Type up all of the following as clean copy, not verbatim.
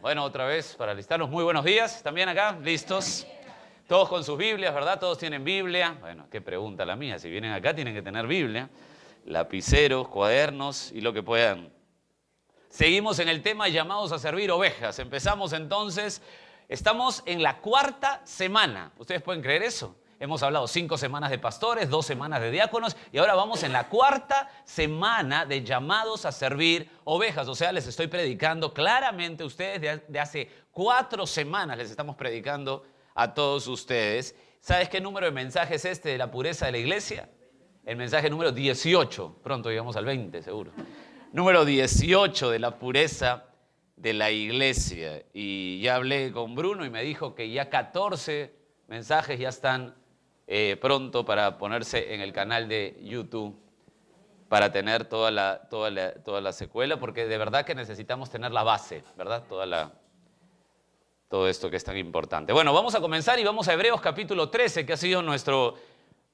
Bueno, otra vez para alistarnos. Muy buenos días. ¿También acá? ¿Listos? Todos con sus Biblias, ¿verdad? Todos tienen Biblia. Bueno, qué pregunta la mía. Si vienen acá tienen que tener Biblia, lapiceros, cuadernos y lo que puedan. Seguimos en el tema llamados a servir ovejas. Empezamos entonces. Estamos en la cuarta semana. ¿Ustedes pueden creer eso? Hemos hablado 5 semanas de pastores, 2 semanas de diáconos y ahora vamos en la cuarta semana de llamados a servir ovejas. O sea, les estoy predicando claramente a ustedes de hace 4 semanas les estamos predicando a todos ustedes. ¿Sabes qué número de mensaje es este de la pureza de la iglesia? El mensaje número 18. Pronto llegamos al 20, seguro. Número 18 de la pureza de la iglesia. Y ya hablé con Bruno y me dijo que ya 14 mensajes ya están pronto para ponerse en el canal de YouTube para tener toda la secuela, porque de verdad que necesitamos tener la base, ¿verdad? Todo esto que es tan importante. Bueno, vamos a comenzar y vamos a Hebreos capítulo 13, que ha sido nuestro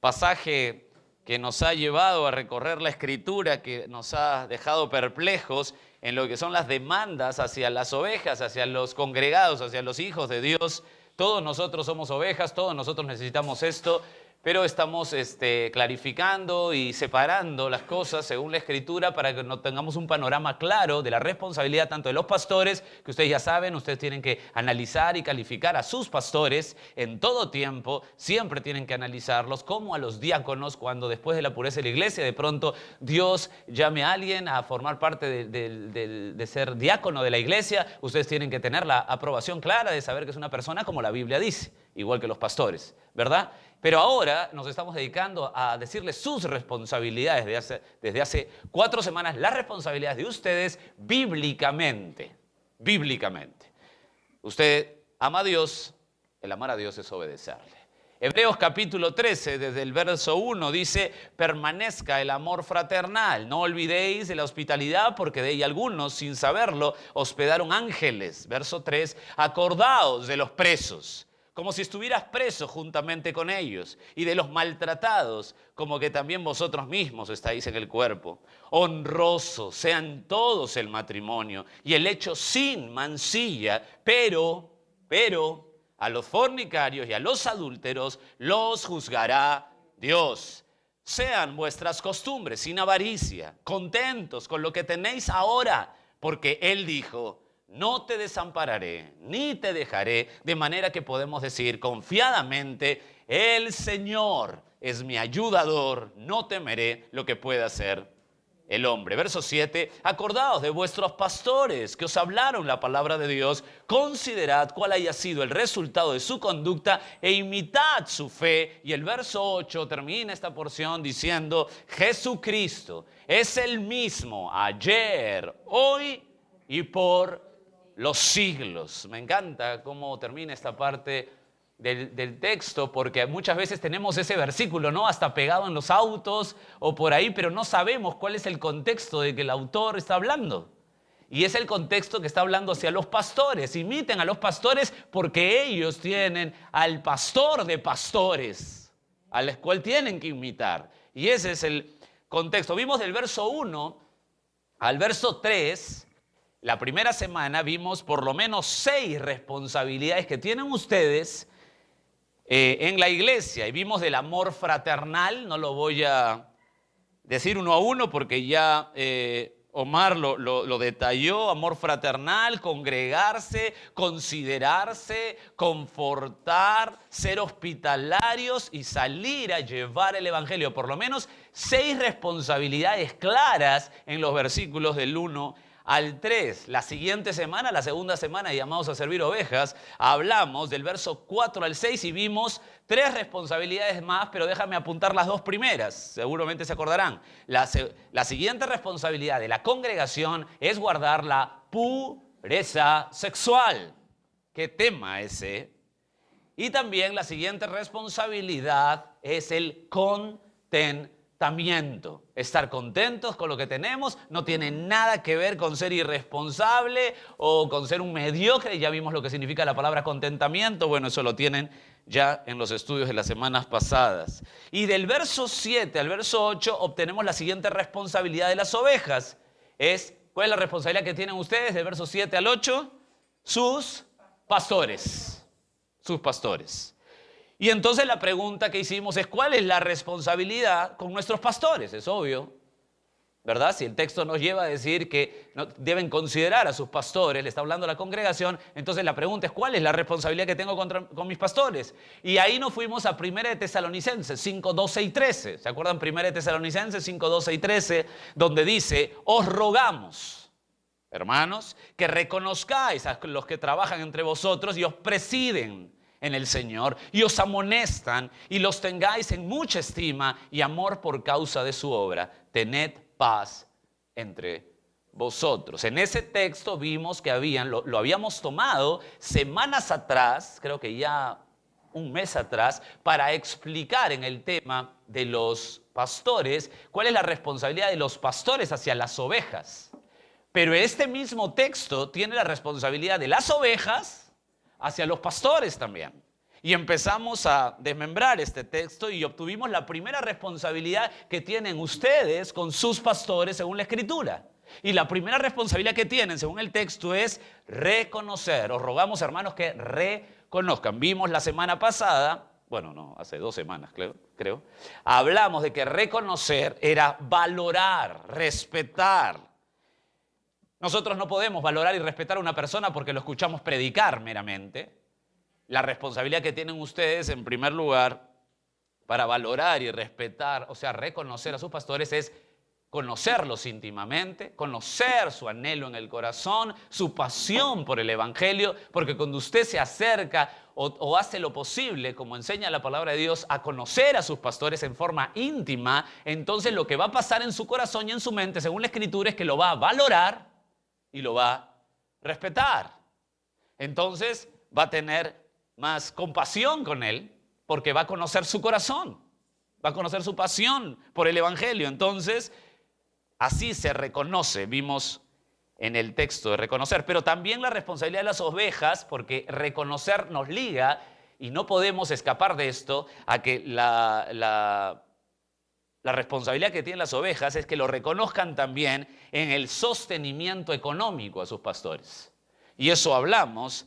pasaje que nos ha llevado a recorrer la Escritura, que nos ha dejado perplejos en lo que son las demandas hacia las ovejas, hacia los congregados, hacia los hijos de Dios. Todos nosotros somos ovejas, todos nosotros necesitamos esto, pero estamos clarificando y separando las cosas según la Escritura para que no tengamos un panorama claro de la responsabilidad tanto de los pastores, que ustedes ya saben, ustedes tienen que analizar y calificar a sus pastores en todo tiempo, siempre tienen que analizarlos, como a los diáconos, cuando después de la pureza de la iglesia de pronto Dios llame a alguien a formar parte de ser diácono de la iglesia, ustedes tienen que tener la aprobación clara de saber que es una persona como la Biblia dice, igual que los pastores, ¿verdad? Pero ahora nos estamos dedicando a decirles sus responsabilidades desde hace 4 semanas, las responsabilidades de ustedes bíblicamente. Bíblicamente. Usted ama a Dios, el amar a Dios es obedecerle. Hebreos capítulo 13, desde el verso 1, dice: permanezca el amor fraternal. No olvidéis de la hospitalidad, porque de ella algunos, sin saberlo, hospedaron ángeles. Verso 3, acordaos de los presos, como si estuvieras preso juntamente con ellos, y de los maltratados, como que también vosotros mismos estáis en el cuerpo. Honrosos sean todos el matrimonio, y el hecho sin mancilla, pero a los fornicarios y a los adúlteros los juzgará Dios. Sean vuestras costumbres sin avaricia, contentos con lo que tenéis ahora, porque Él dijo: no te desampararé, ni te dejaré, de manera que podemos decir confiadamente: el Señor es mi ayudador, no temeré lo que pueda hacer el hombre. Verso 7, acordaos de vuestros pastores que os hablaron la palabra de Dios, considerad cuál haya sido el resultado de su conducta e imitad su fe. Y el verso 8 termina esta porción diciendo: Jesucristo es el mismo ayer, hoy y por los siglos. Me encanta cómo termina esta parte del texto, porque muchas veces tenemos ese versículo, ¿no?, hasta pegado en los autos o por ahí, pero no sabemos cuál es el contexto de que el autor está hablando. Y es el contexto que está hablando hacia los pastores. Imiten a los pastores porque ellos tienen al pastor de pastores, al cual tienen que imitar. Y ese es el contexto. Vimos del verso 1 al verso 3. La primera semana vimos por lo menos 6 responsabilidades que tienen ustedes en la iglesia. Y vimos del amor fraternal, no lo voy a decir uno a uno porque ya Omar lo detalló. Amor fraternal, congregarse, considerarse, confortar, ser hospitalarios y salir a llevar el evangelio. Por lo menos 6 responsabilidades claras en los versículos del 1 al 3. La siguiente semana, la segunda semana de llamados a servir ovejas, hablamos del verso 4 al 6 y vimos 3 responsabilidades más, pero déjame apuntar las 2 primeras, seguramente se acordarán. La siguiente responsabilidad de la congregación es guardar la pureza sexual. ¿Qué tema ese? Y también la siguiente responsabilidad es el contentamiento. Estar contentos con lo que tenemos no tiene nada que ver con ser irresponsable o con ser un mediocre. Ya vimos lo que significa la palabra contentamiento. Bueno, eso lo tienen ya en los estudios de las semanas pasadas. Y del verso 7 al verso 8 obtenemos la siguiente responsabilidad de las ovejas. es, ¿cuál es la responsabilidad que tienen ustedes? Del verso 7 al 8, sus pastores. Sus pastores. Y entonces la pregunta que hicimos es, ¿cuál es la responsabilidad con nuestros pastores? Es obvio, ¿verdad? Si el texto nos lleva a decir que deben considerar a sus pastores, le está hablando a la congregación, entonces la pregunta es, ¿cuál es la responsabilidad que tengo con mis pastores? Y ahí nos fuimos a 1 de Tesalonicenses 5, 12 y 13. ¿Se acuerdan? 1 de Tesalonicenses 5, 12 y 13, donde dice, os rogamos, hermanos, que reconozcáis a los que trabajan entre vosotros y os presiden en el Señor y os amonestan y los tengáis en mucha estima y amor por causa de su obra. Tened paz entre vosotros. En ese texto vimos que lo habíamos tomado semanas atrás, creo que ya un mes atrás, para explicar en el tema de los pastores cuál es la responsabilidad de los pastores hacia las ovejas. Pero este mismo texto tiene la responsabilidad de las ovejas hacia los pastores también. Y empezamos a desmembrar este texto y obtuvimos la primera responsabilidad que tienen ustedes con sus pastores según la Escritura. Y la primera responsabilidad que tienen según el texto es reconocer. Os rogamos, hermanos, que reconozcan. Vimos la semana pasada, bueno, no, hace 2 semanas creo, hablamos de que reconocer era valorar, respetar. Nosotros no podemos valorar y respetar a una persona porque lo escuchamos predicar meramente. La responsabilidad que tienen ustedes, en primer lugar, para valorar y respetar, o sea, reconocer a sus pastores, es conocerlos íntimamente, conocer su anhelo en el corazón, su pasión por el Evangelio, porque cuando usted se acerca o hace lo posible, como enseña la palabra de Dios, a conocer a sus pastores en forma íntima, entonces lo que va a pasar en su corazón y en su mente, según la Escritura, es que lo va a valorar y lo va a respetar. Entonces va a tener más compasión con él, porque va a conocer su corazón, va a conocer su pasión por el Evangelio. Entonces, así se reconoce, vimos en el texto de reconocer, pero también la responsabilidad de las ovejas, porque reconocer nos liga, y no podemos escapar de esto, a que la responsabilidad que tienen las ovejas es que lo reconozcan también en el sostenimiento económico a sus pastores. Y eso hablamos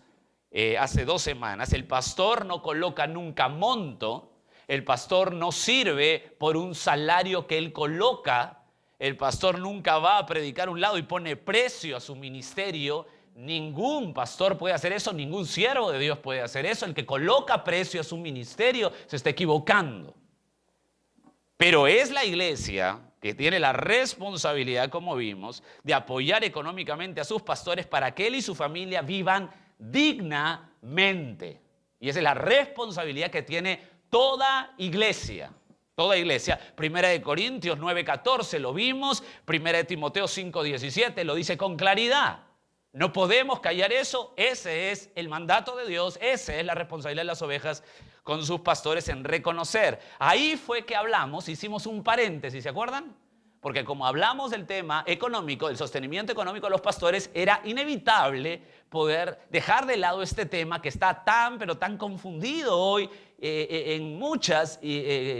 hace 2 semanas. El pastor no coloca nunca monto, el pastor no sirve por un salario que él coloca, el pastor nunca va a predicar a un lado y pone precio a su ministerio. Ningún pastor puede hacer eso, ningún siervo de Dios puede hacer eso. El que coloca precio a su ministerio se está equivocando. Pero es la iglesia que tiene la responsabilidad, como vimos, de apoyar económicamente a sus pastores para que él y su familia vivan dignamente. Y esa es la responsabilidad que tiene toda iglesia. Toda iglesia. 1 de Corintios 9:14 lo vimos. 1 de Timoteo 5:17 lo dice con claridad. No podemos callar eso. Ese es el mandato de Dios. Esa es la responsabilidad de las ovejas con sus pastores en reconocer. Ahí fue que hablamos, hicimos un paréntesis, ¿se acuerdan? Porque como hablamos del tema económico, del sostenimiento económico de los pastores, era inevitable poder dejar de lado este tema que está tan, pero tan confundido hoy en muchas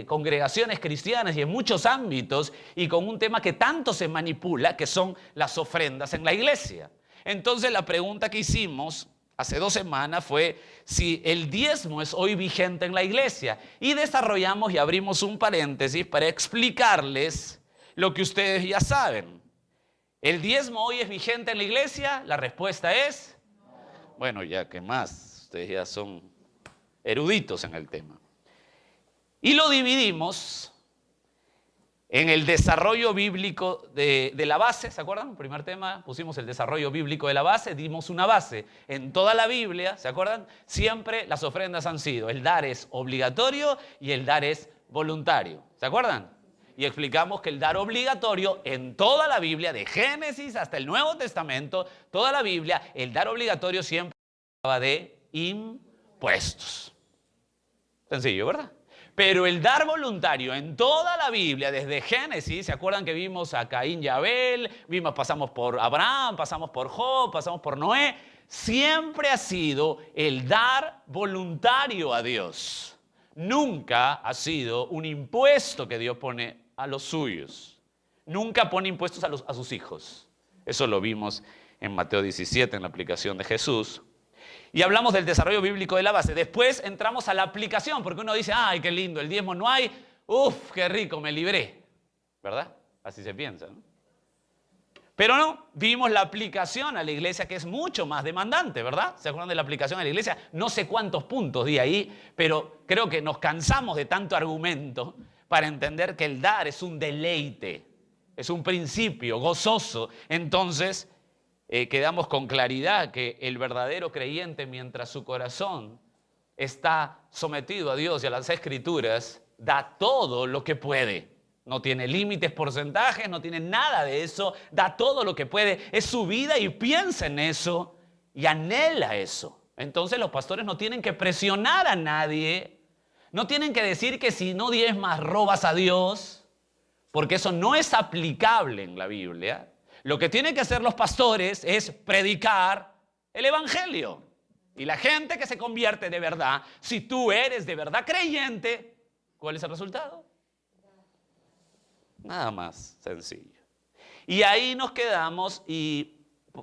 congregaciones cristianas y en muchos ámbitos, y con un tema que tanto se manipula, que son las ofrendas en la iglesia. Entonces la pregunta que hicimos hace 2 semanas fue si el diezmo es hoy vigente en la iglesia. Y desarrollamos y abrimos un paréntesis para explicarles lo que ustedes ya saben. ¿El diezmo hoy es vigente en la iglesia? La respuesta es no. Bueno, ya que más, ustedes ya son eruditos en el tema. Y lo dividimos en el desarrollo bíblico de la base. ¿Se acuerdan? El primer tema pusimos el desarrollo bíblico de la base, dimos una base. En toda la Biblia, ¿se acuerdan? Siempre las ofrendas han sido, el dar es obligatorio y el dar es voluntario. ¿Se acuerdan? Y explicamos que el dar obligatorio en toda la Biblia, de Génesis hasta el Nuevo Testamento, toda la Biblia, el dar obligatorio siempre hablaba de impuestos. Sencillo, ¿verdad? Pero el dar voluntario en toda la Biblia, desde Génesis, ¿se acuerdan que vimos a Caín y Abel? Pasamos por Abraham, pasamos por Job, pasamos por Noé. Siempre ha sido el dar voluntario a Dios. Nunca ha sido un impuesto que Dios pone a los suyos. Nunca pone impuestos a sus hijos. Eso lo vimos en Mateo 17, en la aplicación de Jesús. Y hablamos del desarrollo bíblico de la base. Después entramos a la aplicación, porque uno dice, ay, qué lindo, el diezmo no hay, uf, qué rico, me libré. ¿Verdad? Así se piensa, ¿no? Pero no, vimos la aplicación a la iglesia, que es mucho más demandante, ¿verdad? ¿Se acuerdan de la aplicación a la iglesia? No sé cuántos puntos di ahí, pero creo que nos cansamos de tanto argumento para entender que el dar es un deleite, es un principio gozoso. Entonces, quedamos con claridad que el verdadero creyente, mientras su corazón está sometido a Dios y a las Escrituras, da todo lo que puede. No tiene límites, porcentajes, no tiene nada de eso. Da todo lo que puede. Es su vida y piensa en eso y anhela eso. Entonces los pastores no tienen que presionar a nadie. No tienen que decir que si no diezmas robas a Dios, porque eso no es aplicable en la Biblia. Lo que tienen que hacer los pastores es predicar el evangelio. Y la gente que se convierte de verdad, si tú eres de verdad creyente, ¿cuál es el resultado? Nada más sencillo. Y ahí nos quedamos,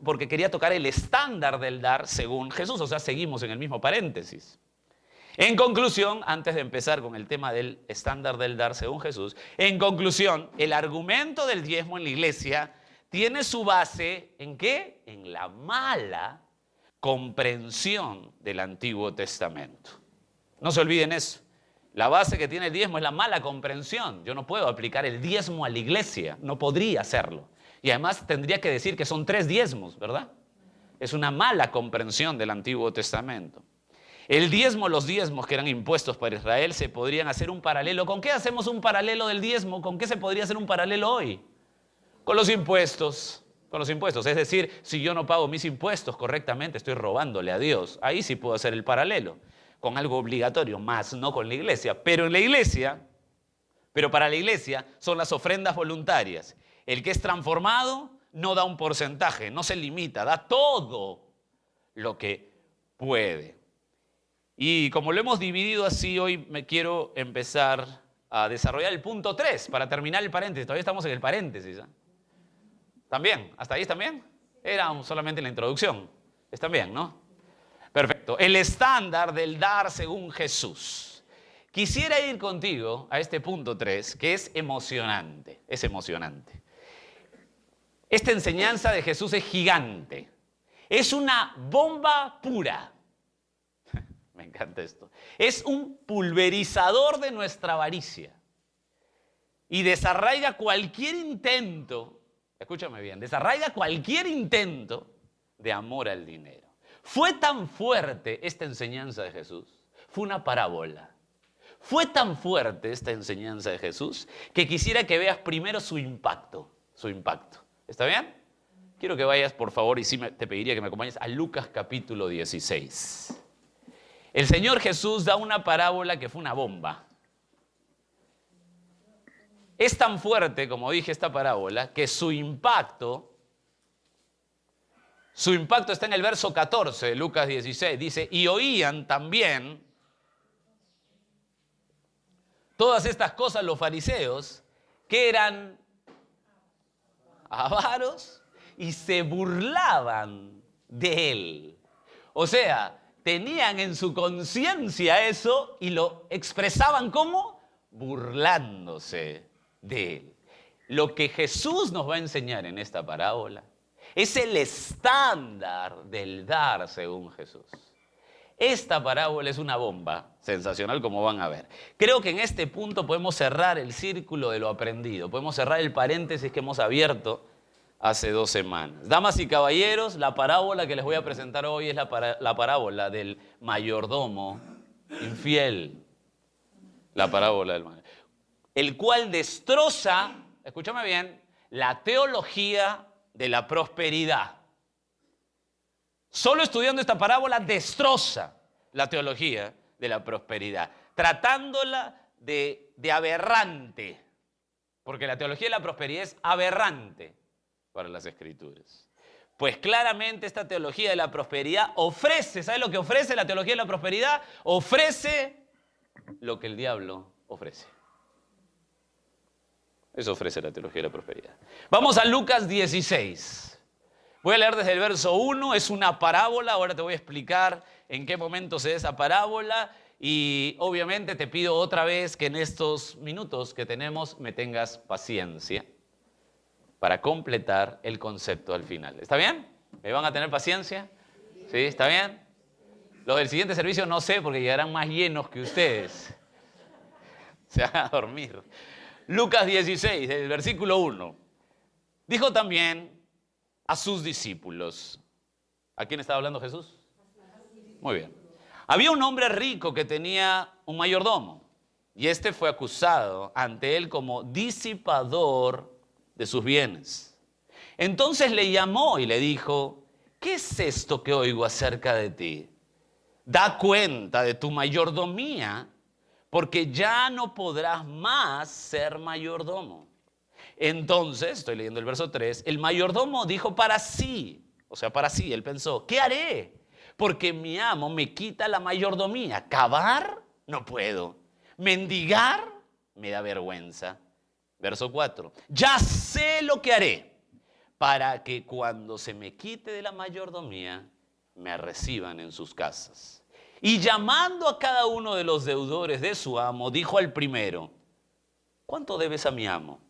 porque quería tocar el estándar del dar según Jesús, o sea, seguimos en el mismo paréntesis. En conclusión, antes de empezar con el tema del estándar del dar según Jesús, en conclusión, el argumento del diezmo en la iglesia tiene su base ¿en qué? En la mala comprensión del Antiguo Testamento. No se olviden eso. La base que tiene el diezmo es la mala comprensión. Yo no puedo aplicar el diezmo a la iglesia, no podría hacerlo. Y además tendría que decir que son 3 diezmos, ¿verdad? Es una mala comprensión del Antiguo Testamento. El diezmo, los diezmos que eran impuestos para Israel, se podrían hacer un paralelo. ¿Con qué hacemos un paralelo del diezmo? ¿Con qué se podría hacer un paralelo hoy? Con los impuestos. Con los impuestos. Es decir, si yo no pago mis impuestos correctamente, estoy robándole a Dios. Ahí sí puedo hacer el paralelo. Con algo obligatorio, más no con la iglesia. Pero en la iglesia, pero para la iglesia son las ofrendas voluntarias. El que es transformado no da un porcentaje, no se limita, da todo lo que puede. Y como lo hemos dividido así, hoy me quiero empezar a desarrollar el punto 3 para terminar el paréntesis. Todavía estamos en el paréntesis, ¿eh? ¿También? ¿Hasta ahí están bien? Era solamente la introducción. ¿Están bien, no? Perfecto. El estándar del dar según Jesús. Quisiera ir contigo a este punto 3, que es emocionante. Es emocionante. Esta enseñanza de Jesús es gigante. Es una bomba pura. Me encanta esto. Es un pulverizador de nuestra avaricia. Y desarraiga cualquier intento, escúchame bien, desarraiga cualquier intento de amor al dinero. Fue tan fuerte esta enseñanza de Jesús, fue una parábola. Fue tan fuerte esta enseñanza de Jesús que quisiera que veas primero su impacto. ¿Está bien? Quiero que vayas, por favor, y sí te pediría que me acompañes a Lucas capítulo 16. El Señor Jesús da una parábola que fue una bomba. Es tan fuerte, como dije, esta parábola, que su impacto está en el verso 14 de Lucas 16. Dice, y oían también todas estas cosas los fariseos, que eran avaros y se burlaban de él. O sea, tenían en su conciencia eso y lo expresaban como burlándose de él. Lo que Jesús nos va a enseñar en esta parábola es el estándar del dar según Jesús. Esta parábola es una bomba sensacional, como van a ver. Creo que en este punto podemos cerrar el círculo de lo aprendido. Podemos cerrar el paréntesis que hemos abierto hace 2 semanas. Damas y caballeros, la parábola que les voy a presentar hoy es la parábola del mayordomo infiel. La parábola del mayordomo. El cual destroza, escúchame bien, la teología de la prosperidad. Solo estudiando esta parábola destroza la teología de la prosperidad, tratándola de aberrante, porque la teología de la prosperidad es aberrante para las Escrituras. Pues claramente esta teología de la prosperidad ofrece, ¿sabes lo que ofrece la teología de la prosperidad? Ofrece lo que el diablo ofrece. Eso ofrece la teología de la prosperidad. Vamos a Lucas 16. Voy a leer desde el verso 1, es una parábola, ahora te voy a explicar en qué momento se da esa parábola y obviamente te pido otra vez que en estos minutos que tenemos me tengas paciencia para completar el concepto al final. ¿Está bien? ¿Me van a tener paciencia? ¿Sí? ¿Está bien? Los del siguiente servicio no sé porque llegarán más llenos que ustedes. Se van a dormir. Lucas 16, del versículo 1. Dijo también a sus discípulos. ¿A quién estaba hablando Jesús? Muy bien. Había un hombre rico que tenía un mayordomo y este fue acusado ante él como disipador de sus bienes. Entonces le llamó y le dijo, ¿qué es esto que oigo acerca de ti? Da cuenta de tu mayordomía, porque ya no podrás más ser mayordomo. Entonces, estoy leyendo el verso 3, el mayordomo dijo para sí, él pensó, ¿qué haré? Porque mi amo me quita la mayordomía. Cavar, no puedo. Mendigar, me da vergüenza. Verso 4, ya sé lo que haré para que cuando se me quite de la mayordomía, me reciban en sus casas. Y llamando a cada uno de los deudores de su amo, dijo al primero, ¿cuánto debes a mi amo?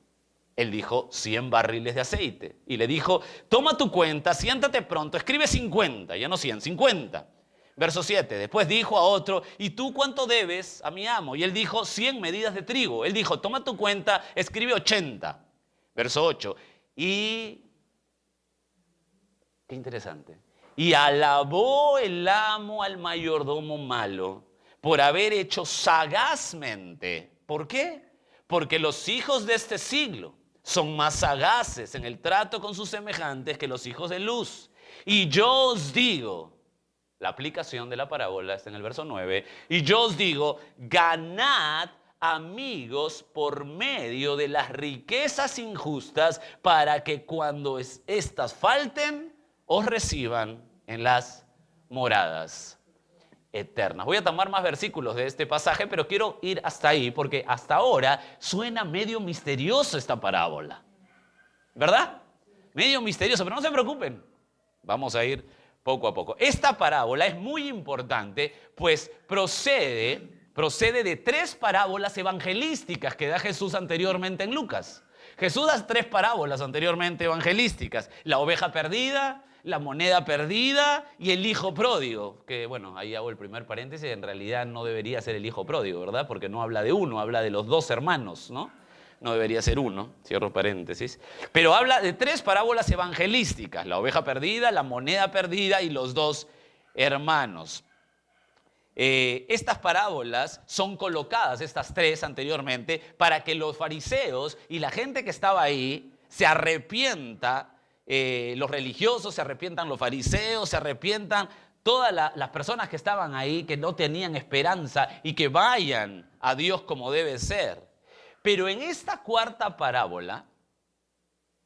Él dijo, 100 barriles de aceite. Y le dijo, toma tu cuenta, siéntate pronto, escribe 50, ya no 100, 50. Verso 7, después dijo a otro, ¿y tú cuánto debes a mi amo? Y él dijo, 100 medidas de trigo. Él dijo, toma tu cuenta, escribe 80. Verso 8, y... qué interesante. Y alabó el amo al mayordomo malo por haber hecho sagazmente. ¿Por qué? Porque los hijos de este siglo son más sagaces en el trato con sus semejantes que los hijos de luz. Y yo os digo, la aplicación de la parábola está en el verso 9, y yo os digo, ganad amigos por medio de las riquezas injustas para que cuando estas falten, os reciban en las moradas eternas. Voy a tomar más versículos de este pasaje, pero quiero ir hasta ahí porque hasta ahora suena medio misterioso esta parábola. ¿Verdad? Medio misterioso, pero no se preocupen. Vamos a ir poco a poco. Esta parábola es muy importante, pues procede de 3 parábolas evangelísticas que da Jesús anteriormente en Lucas. Jesús da 3 parábolas anteriormente evangelísticas. La oveja perdida, la moneda perdida y el hijo pródigo. Que bueno, ahí hago el primer paréntesis, en realidad no debería ser el hijo pródigo, ¿verdad? Porque no habla de uno, habla de los 2 hermanos, ¿no? No debería ser uno, cierro paréntesis. Pero habla de 3 parábolas evangelísticas, la oveja perdida, la moneda perdida y los 2 hermanos. Estas parábolas son colocadas, estas 3 anteriormente, para que los fariseos y la gente que estaba ahí se arrepienta, los religiosos se arrepientan, los fariseos se arrepientan, todas las personas que estaban ahí, que no tenían esperanza y que vayan a Dios como debe ser. Pero en esta 4ª parábola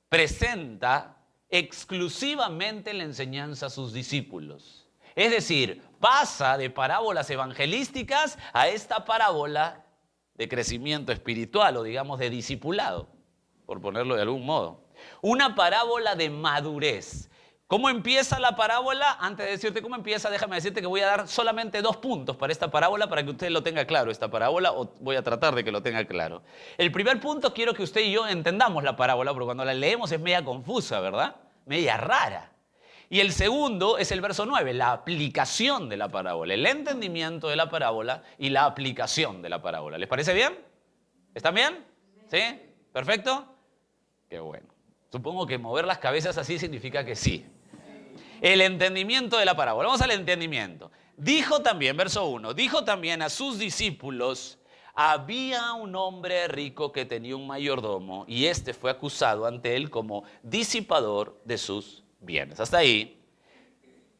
presenta exclusivamente la enseñanza a sus discípulos. Es decir, pasa de parábolas evangelísticas a esta parábola de crecimiento espiritual o digamos de discipulado, por ponerlo de algún modo. Una parábola de madurez. ¿Cómo empieza la parábola? Antes de decirte cómo empieza, déjame decirte que voy a dar solamente 2 puntos para esta parábola para que usted lo tenga claro, esta parábola, o voy a tratar de que lo tenga claro. El primer punto, quiero que usted y yo entendamos la parábola, porque cuando la leemos es media confusa, ¿verdad? Media rara. Y el segundo es el verso 9, la aplicación de la parábola, el entendimiento de la parábola y la aplicación de la parábola. ¿Les parece bien? ¿Están bien? ¿Sí? ¿Perfecto? Qué bueno. Supongo que mover las cabezas así significa que sí. El entendimiento de la parábola. Vamos al entendimiento. Dijo también, verso 1, dijo también a sus discípulos, había un hombre rico que tenía un mayordomo y este fue acusado ante él como disipador de sus bienes. Hasta ahí.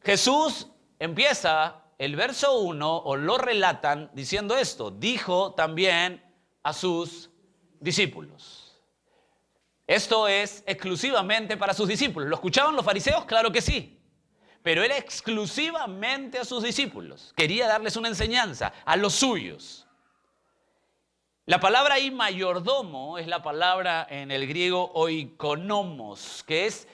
Jesús empieza el verso 1 o lo relatan diciendo esto. Dijo también a sus discípulos. Esto es exclusivamente para sus discípulos. ¿Lo escuchaban los fariseos? Claro que sí. Pero era exclusivamente a sus discípulos. Quería darles una enseñanza a los suyos. La palabra ahí mayordomo es la palabra en el griego oikonomos, que es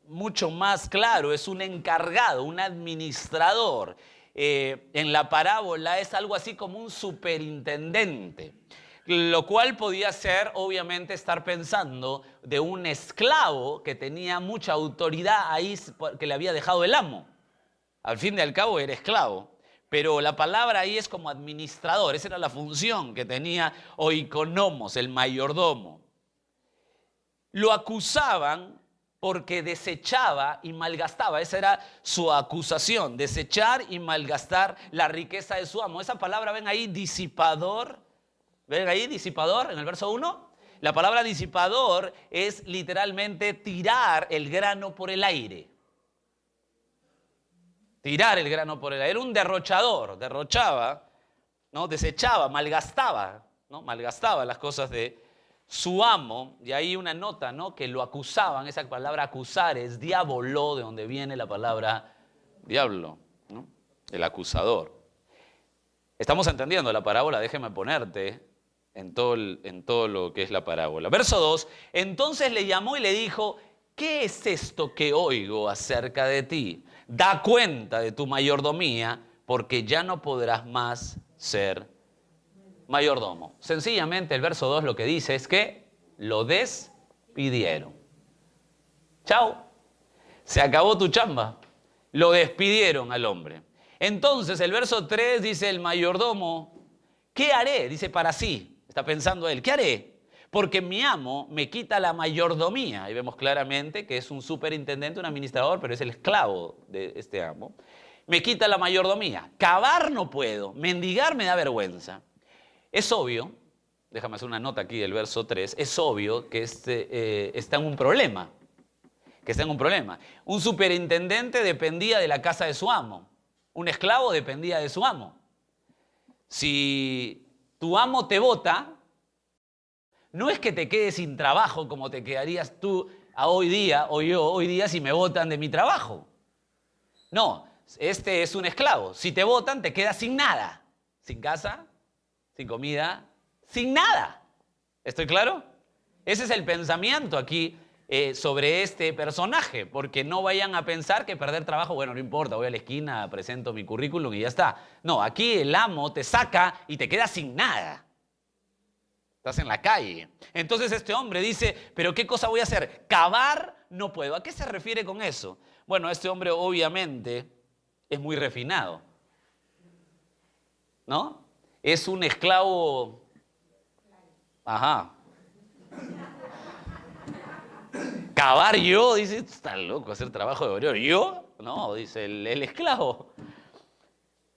mucho más claro, es un encargado, un administrador. En la parábola es algo así como un superintendente, lo cual podía ser, obviamente, estar pensando de un esclavo que tenía mucha autoridad ahí que le había dejado el amo. Al fin y al cabo era esclavo, pero la palabra ahí es como administrador, esa era la función que tenía oikonomos, el mayordomo. Lo acusaban porque desechaba y malgastaba. Esa era su acusación, desechar y malgastar la riqueza de su amo. Esa palabra, ven ahí, disipador. ¿Ven ahí, disipador, en el verso 1? La palabra disipador es literalmente tirar el grano por el aire. Tirar el grano por el aire. Era un derrochador, derrochaba, ¿no? Desechaba, malgastaba, ¿no? Malgastaba las cosas de su amo. Y ahí una nota, ¿no? Que lo acusaban. Esa palabra acusar es diabolo, de donde viene la palabra diablo, ¿no? El acusador. Estamos entendiendo la parábola, déjeme ponerte en todo lo que es la parábola. Verso 2, entonces le llamó y le dijo, ¿qué es esto que oigo acerca de ti? Da cuenta de tu mayordomía, porque ya no podrás más ser mayordomo. Sencillamente el verso 2 lo que dice es que lo despidieron. Chao, se acabó tu chamba. Lo despidieron al hombre. Entonces el verso 3 dice el mayordomo, ¿qué haré? Dice para sí. Está pensando él, ¿qué haré? Porque mi amo me quita la mayordomía. Ahí vemos claramente que es un superintendente, un administrador, pero es el esclavo de este amo. Me quita la mayordomía. Cavar no puedo, mendigar me da vergüenza. Es obvio, déjame hacer una nota aquí del verso 3, es obvio que está en un problema. Un superintendente dependía de la casa de su amo. Un esclavo dependía de su amo. Si tu amo te bota, no es que te quedes sin trabajo como te quedarías tú hoy día o yo hoy día si me botan de mi trabajo. No, este es un esclavo. Si te botan, te quedas sin nada. Sin casa, sin comida, sin nada. ¿Estoy claro? Ese es el pensamiento aquí sobre este personaje, porque no vayan a pensar que perder trabajo, bueno, no importa, voy a la esquina, presento mi currículum y ya está. No, aquí el amo te saca y te quedas sin nada. Estás en la calle. Entonces este hombre dice, ¿pero qué cosa voy a hacer? Cavar no puedo. ¿A qué se refiere con eso? Bueno, este hombre obviamente es muy refinado, ¿no? Es un esclavo. Ajá. Cavar yo, dice, está loco, hacer trabajo de obrero. ¿Yo? No, dice el esclavo.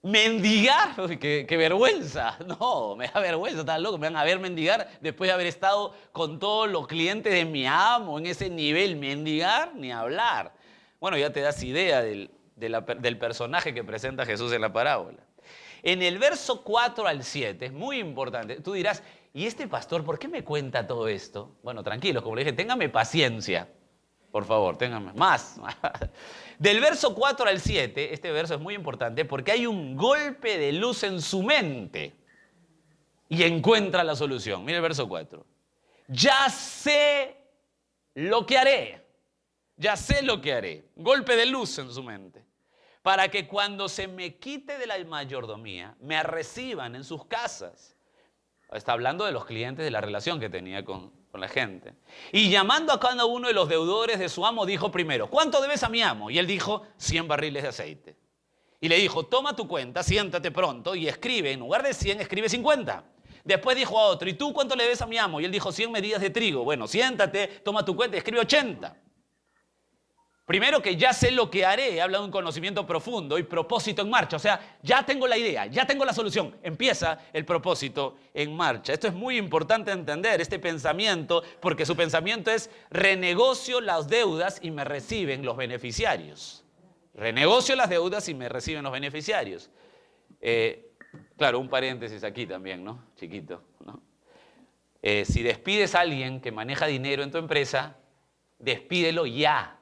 Mendigar, uy, qué vergüenza. No, me da vergüenza, está loco. Me van a ver mendigar después de haber estado con todos los clientes de mi amo en ese nivel. Mendigar, ni hablar. Bueno, ya te das idea del personaje que presenta Jesús en la parábola. En el verso 4 al 7, es muy importante. Tú dirás, ¿y este pastor por qué me cuenta todo esto? Bueno, tranquilos, como le dije, téngame paciencia. Por favor, téngame más. Del verso 4 al 7, este verso es muy importante porque hay un golpe de luz en su mente y encuentra la solución. Mira el verso 4. Ya sé lo que haré. Ya sé lo que haré. Golpe de luz en su mente. Para que cuando se me quite de la mayordomía, me reciban en sus casas. Está hablando de los clientes, de la relación que tenía con la gente. Y llamando a cada uno de los deudores de su amo, dijo primero, ¿cuánto debes a mi amo? Y él dijo, 100 barriles de aceite. Y le dijo, toma tu cuenta, siéntate pronto y escribe, en lugar de 100, escribe 50. Después dijo a otro, ¿y tú cuánto le debes a mi amo? Y él dijo, 100 medidas de trigo. Bueno, siéntate, toma tu cuenta y escribe 80. Primero que ya sé lo que haré, habla de un conocimiento profundo y propósito en marcha. O sea, ya tengo la idea, ya tengo la solución. Empieza el propósito en marcha. Esto es muy importante entender, este pensamiento, porque su pensamiento es renegocio las deudas y me reciben los beneficiarios. Renegocio las deudas y me reciben los beneficiarios. Claro, un paréntesis aquí también, ¿no? Chiquito, ¿no? Si despides a alguien que maneja dinero en tu empresa, despídelo ya.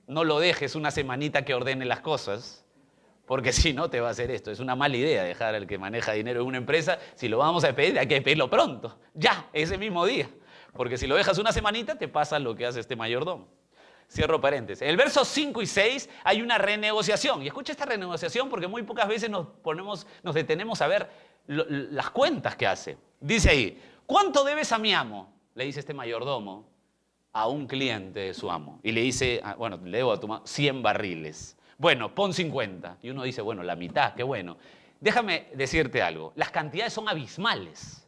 No lo dejes una semanita que ordene las cosas, porque si no te va a hacer esto. Es una mala idea dejar al que maneja dinero en una empresa. Si lo vamos a pedir, hay que pedirlo pronto, ya, ese mismo día. Porque si lo dejas una semanita, te pasa lo que hace este mayordomo. Cierro paréntesis. En el verso 5 y 6 hay una renegociación. Y escucha esta renegociación porque muy pocas veces nos detenemos a ver las cuentas que hace. Dice ahí, ¿cuánto debes a mi amo? Le dice este mayordomo a un cliente de su amo. Y le dice, bueno, le debo a tu amo 100 barriles. Bueno, pon 50. Y uno dice, bueno, la mitad, qué bueno. Déjame decirte algo. Las cantidades son abismales.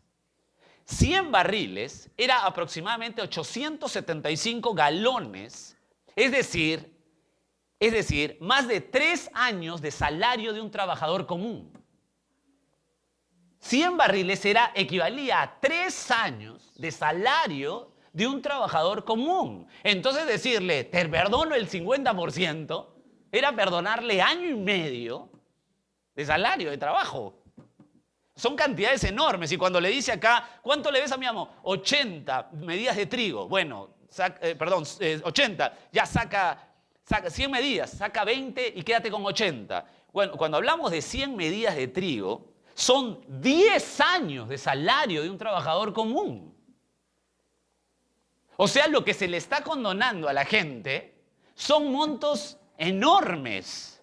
100 barriles era aproximadamente 875 galones, es decir, más de 3 años de salario de un trabajador común. 100 barriles equivalía a 3 años de salario de un trabajador común. Entonces decirle, te perdono el 50%, era perdonarle año y medio de salario, de trabajo. Son cantidades enormes. Y cuando le dice acá, ¿cuánto le ves a mi amo? 80 medidas de trigo. Bueno, 80, ya saca 100 medidas, saca 20 y quédate con 80. Bueno, cuando hablamos de 100 medidas de trigo, son 10 años de salario de un trabajador común. O sea, lo que se le está condonando a la gente son montos enormes.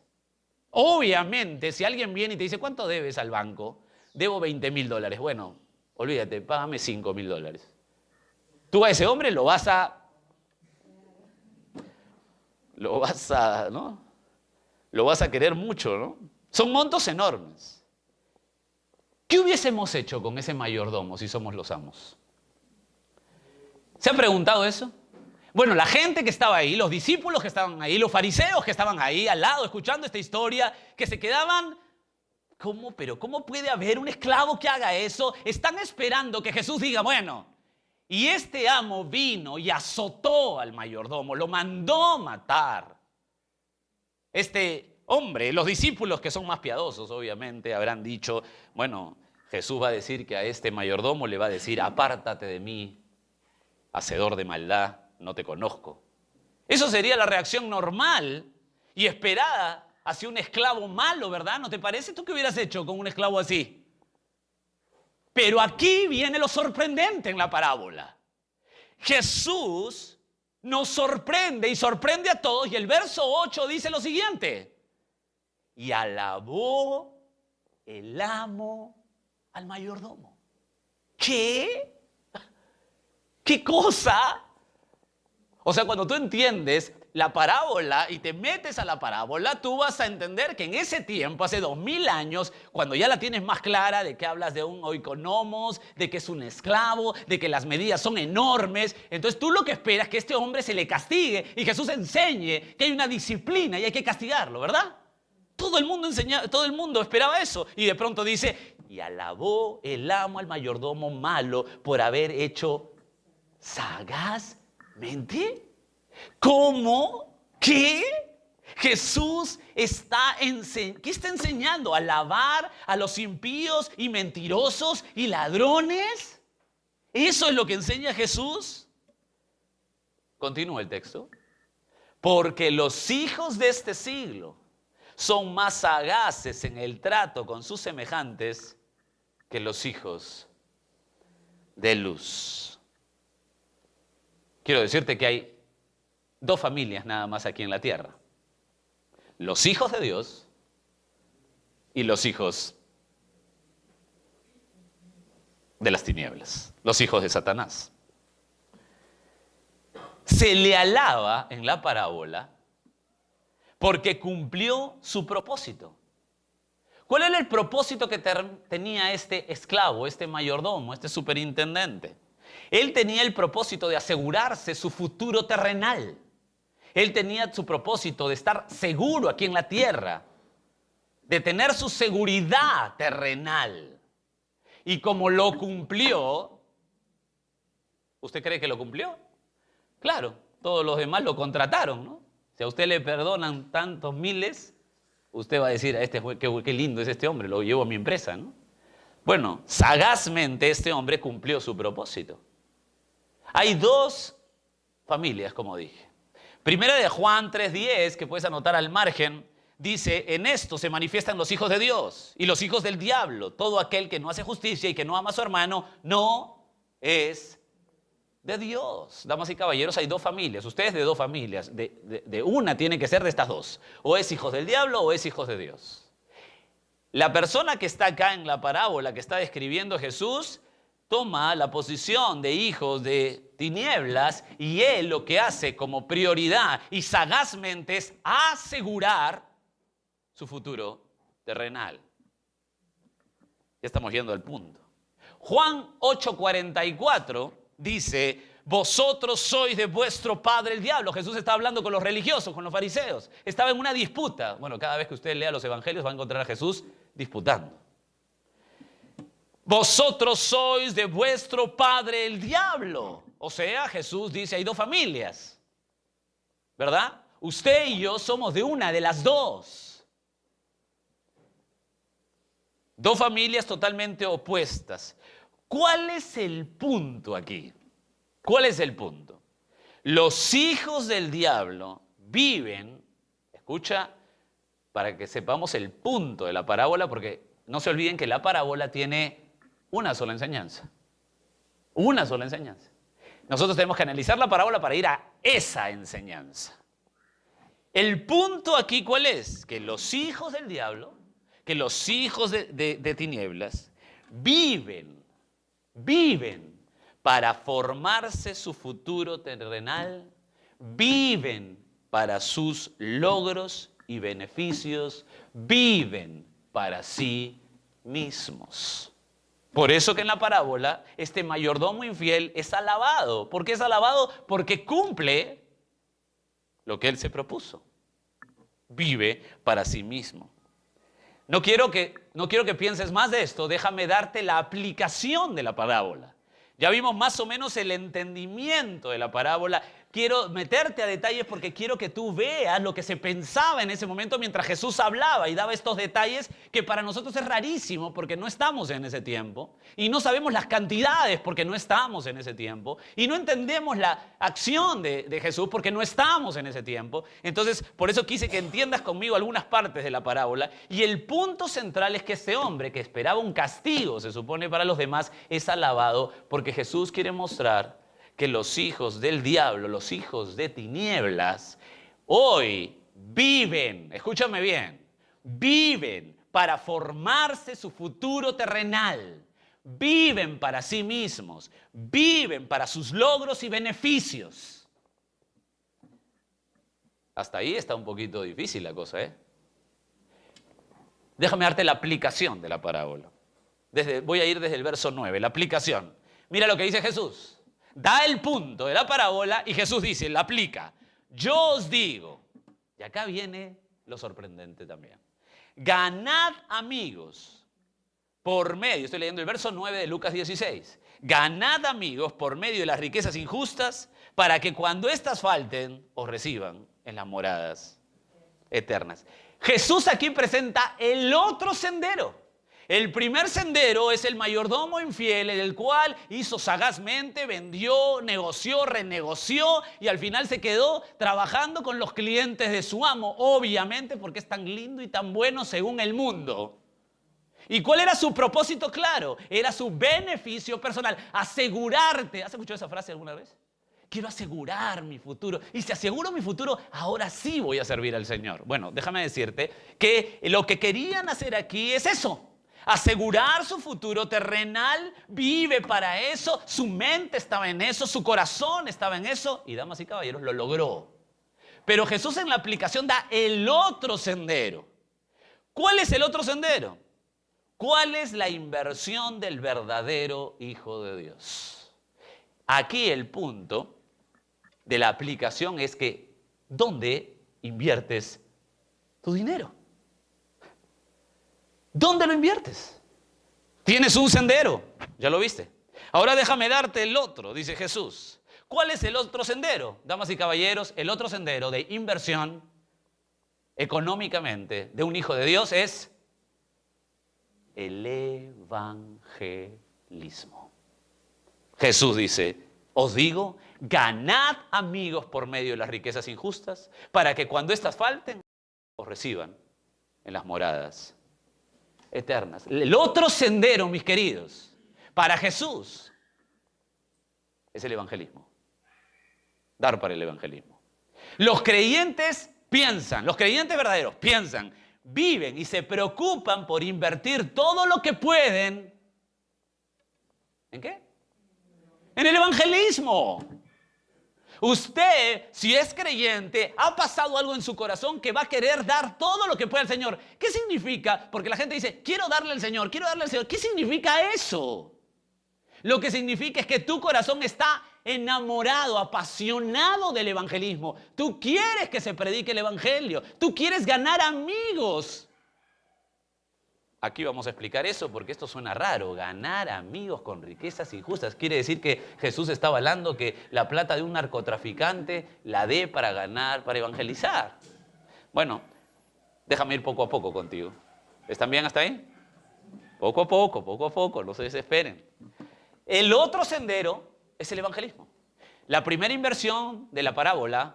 Obviamente, si alguien viene y te dice, ¿cuánto debes al banco? Debo $20.000. Bueno, olvídate, págame $5.000. Tú a ese hombre lo vas a, ¿no? Lo vas a querer mucho, ¿no? Son montos enormes. ¿Qué hubiésemos hecho con ese mayordomo si somos los amos? ¿Se han preguntado eso? Bueno, la gente que estaba ahí, los discípulos que estaban ahí, los fariseos que estaban ahí al lado escuchando esta historia, que se quedaban, ¿cómo? Pero ¿cómo puede haber un esclavo que haga eso? Están esperando que Jesús diga, bueno, y este amo vino y azotó al mayordomo, lo mandó matar. Este hombre, los discípulos que son más piadosos, obviamente, habrán dicho, bueno, Jesús va a decir que a este mayordomo le va a decir, apártate de mí, hacedor de maldad, no te conozco. Eso sería la reacción normal y esperada hacia un esclavo malo, ¿verdad? ¿No te parece? ¿Tú qué hubieras hecho con un esclavo así? Pero aquí viene lo sorprendente en la parábola. Jesús nos sorprende y sorprende a todos, y el verso 8 dice lo siguiente: y alabó el amo al mayordomo. ¿Qué? ¿Qué cosa? O sea, cuando tú entiendes la parábola y te metes a la parábola, tú vas a entender que en ese tiempo, hace 2000 años, cuando ya la tienes más clara de que hablas de un oikonomos, de que es un esclavo, de que las medidas son enormes, entonces tú lo que esperas es que este hombre se le castigue y Jesús enseñe que hay una disciplina y hay que castigarlo, ¿verdad? Todo el mundo esperaba eso, y de pronto dice, y alabó el amo al mayordomo malo por haber hecho sagazmente. ¿Cómo? ¿Qué? Jesús está enseñando a alabar a los impíos y mentirosos y ladrones. ¿Eso es lo que enseña Jesús? Continúa el texto. Porque los hijos de este siglo son más sagaces en el trato con sus semejantes que los hijos de luz. Quiero decirte que hay 2 familias nada más aquí en la tierra: los hijos de Dios y los hijos de las tinieblas, los hijos de Satanás. Se le alaba en la parábola porque cumplió su propósito. ¿Cuál era el propósito que tenía este esclavo, este mayordomo, este superintendente? Él tenía el propósito de asegurarse su futuro terrenal. Él tenía su propósito de estar seguro aquí en la tierra, de tener su seguridad terrenal. Y como lo cumplió, ¿usted cree que lo cumplió? Claro, todos los demás lo contrataron, ¿no? Si a usted le perdonan tantos miles, usted va a decir, qué lindo es este hombre, lo llevo a mi empresa, ¿no? Bueno, sagazmente este hombre cumplió su propósito. Hay 2 familias, como dije. Primera de Juan 3:10, que puedes anotar al margen, dice, en esto se manifiestan los hijos de Dios y los hijos del diablo. Todo aquel que no hace justicia y que no ama a su hermano no es de Dios. Damas y caballeros, hay dos familias. Ustedes de dos familias. De una tiene que ser de estas dos. O es hijos del diablo o es hijos de Dios. La persona que está acá en la parábola que está describiendo Jesús toma la posición de hijos de tinieblas y él lo que hace como prioridad y sagazmente es asegurar su futuro terrenal. Ya estamos yendo al punto. Juan 8:44 dice, vosotros sois de vuestro padre el diablo. Jesús está hablando con los religiosos, con los fariseos. Estaba en una disputa. Bueno, cada vez que usted lea los evangelios va a encontrar a Jesús disputando. Vosotros sois de vuestro padre el diablo. O sea, Jesús dice, hay dos familias, ¿verdad? Usted y yo somos de una de las dos. Dos familias totalmente opuestas. ¿Cuál es el punto aquí? ¿Cuál es el punto? Los hijos del diablo viven, escucha, para que sepamos el punto de la parábola, porque no se olviden que la parábola tiene una sola enseñanza. Una sola enseñanza. Nosotros tenemos que analizar la parábola para ir a esa enseñanza. El punto aquí, ¿cuál es? Que los hijos del diablo, que los hijos de tinieblas viven para formarse su futuro terrenal, viven para sus logros y beneficios, viven para sí mismos. Por eso que en la parábola este mayordomo infiel es alabado. ¿Por qué es alabado? Porque cumple lo que él se propuso. Vive para sí mismo. No quiero que pienses más de esto, déjame darte la aplicación de la parábola. Ya vimos más o menos el entendimiento de la parábola. Quiero meterte a detalles porque quiero que tú veas lo que se pensaba en ese momento mientras Jesús hablaba y daba estos detalles que para nosotros es rarísimo porque no estamos en ese tiempo y no sabemos las cantidades porque no estamos en ese tiempo y no entendemos la acción de Jesús porque no estamos en ese tiempo. Entonces, por eso quise que entiendas conmigo algunas partes de la parábola y el punto central es que este hombre que esperaba un castigo, se supone para los demás, es alabado porque Jesús quiere mostrar que los hijos del diablo, los hijos de tinieblas, hoy viven, escúchame bien, viven para formarse su futuro terrenal, viven para sí mismos, viven para sus logros y beneficios. Hasta ahí está un poquito difícil la cosa, ¿eh? Déjame darte la aplicación de la parábola. Voy a ir desde el verso 9, la aplicación. Mira lo que dice Jesús. Da el punto de la parábola y Jesús dice, la aplica. Yo os digo, y acá viene lo sorprendente también. Ganad amigos por medio, estoy leyendo el verso 9 de Lucas 16. Ganad amigos por medio de las riquezas injustas para que cuando éstas falten os reciban en las moradas eternas. Jesús aquí presenta el otro sendero. El primer sendero es el mayordomo infiel, en el cual hizo sagazmente, vendió, negoció, renegoció y al final se quedó trabajando con los clientes de su amo, obviamente porque es tan lindo y tan bueno según el mundo. ¿Y cuál era su propósito? Claro, era su beneficio personal, asegurarte. ¿Has escuchado esa frase alguna vez? Quiero asegurar mi futuro. Y si aseguro mi futuro, ahora sí voy a servir al Señor. Bueno, déjame decirte que lo que querían hacer aquí es eso. Asegurar su futuro terrenal, vive para eso, su mente estaba en eso, su corazón estaba en eso y damas y caballeros lo logró. Pero Jesús en la aplicación da el otro sendero. ¿Cuál es el otro sendero? ¿Cuál es la inversión del verdadero Hijo de Dios? Aquí el punto de la aplicación es que ¿dónde inviertes tu dinero? ¿Dónde lo inviertes? Tienes un sendero, ya lo viste. Ahora déjame darte el otro, dice Jesús. ¿Cuál es el otro sendero? Damas y caballeros, el otro sendero de inversión económicamente de un hijo de Dios es el evangelismo. Jesús dice, os digo, ganad amigos por medio de las riquezas injustas para que cuando éstas falten, os reciban en las moradas eternas. El otro sendero, mis queridos, para Jesús es el evangelismo. Dar para el evangelismo. Los creyentes piensan, los creyentes verdaderos piensan, viven y se preocupan por invertir todo lo que pueden. ¿En qué? En el evangelismo. Usted, si es creyente, ha pasado algo en su corazón que va a querer dar todo lo que puede al Señor. ¿Qué significa? Porque la gente dice, quiero darle al Señor, quiero darle al Señor. ¿Qué significa eso? Lo que significa es que tu corazón está enamorado, apasionado del evangelismo. Tú quieres que se predique el evangelio. Tú quieres ganar amigos. Aquí vamos a explicar eso porque esto suena raro. Ganar amigos con riquezas injustas. Quiere decir que Jesús está avalando que la plata de un narcotraficante la dé para ganar, para evangelizar. Bueno, déjame ir poco a poco contigo. ¿Están bien hasta ahí? Poco a poco, no se desesperen. El otro sendero es el evangelismo. La primera inversión de la parábola,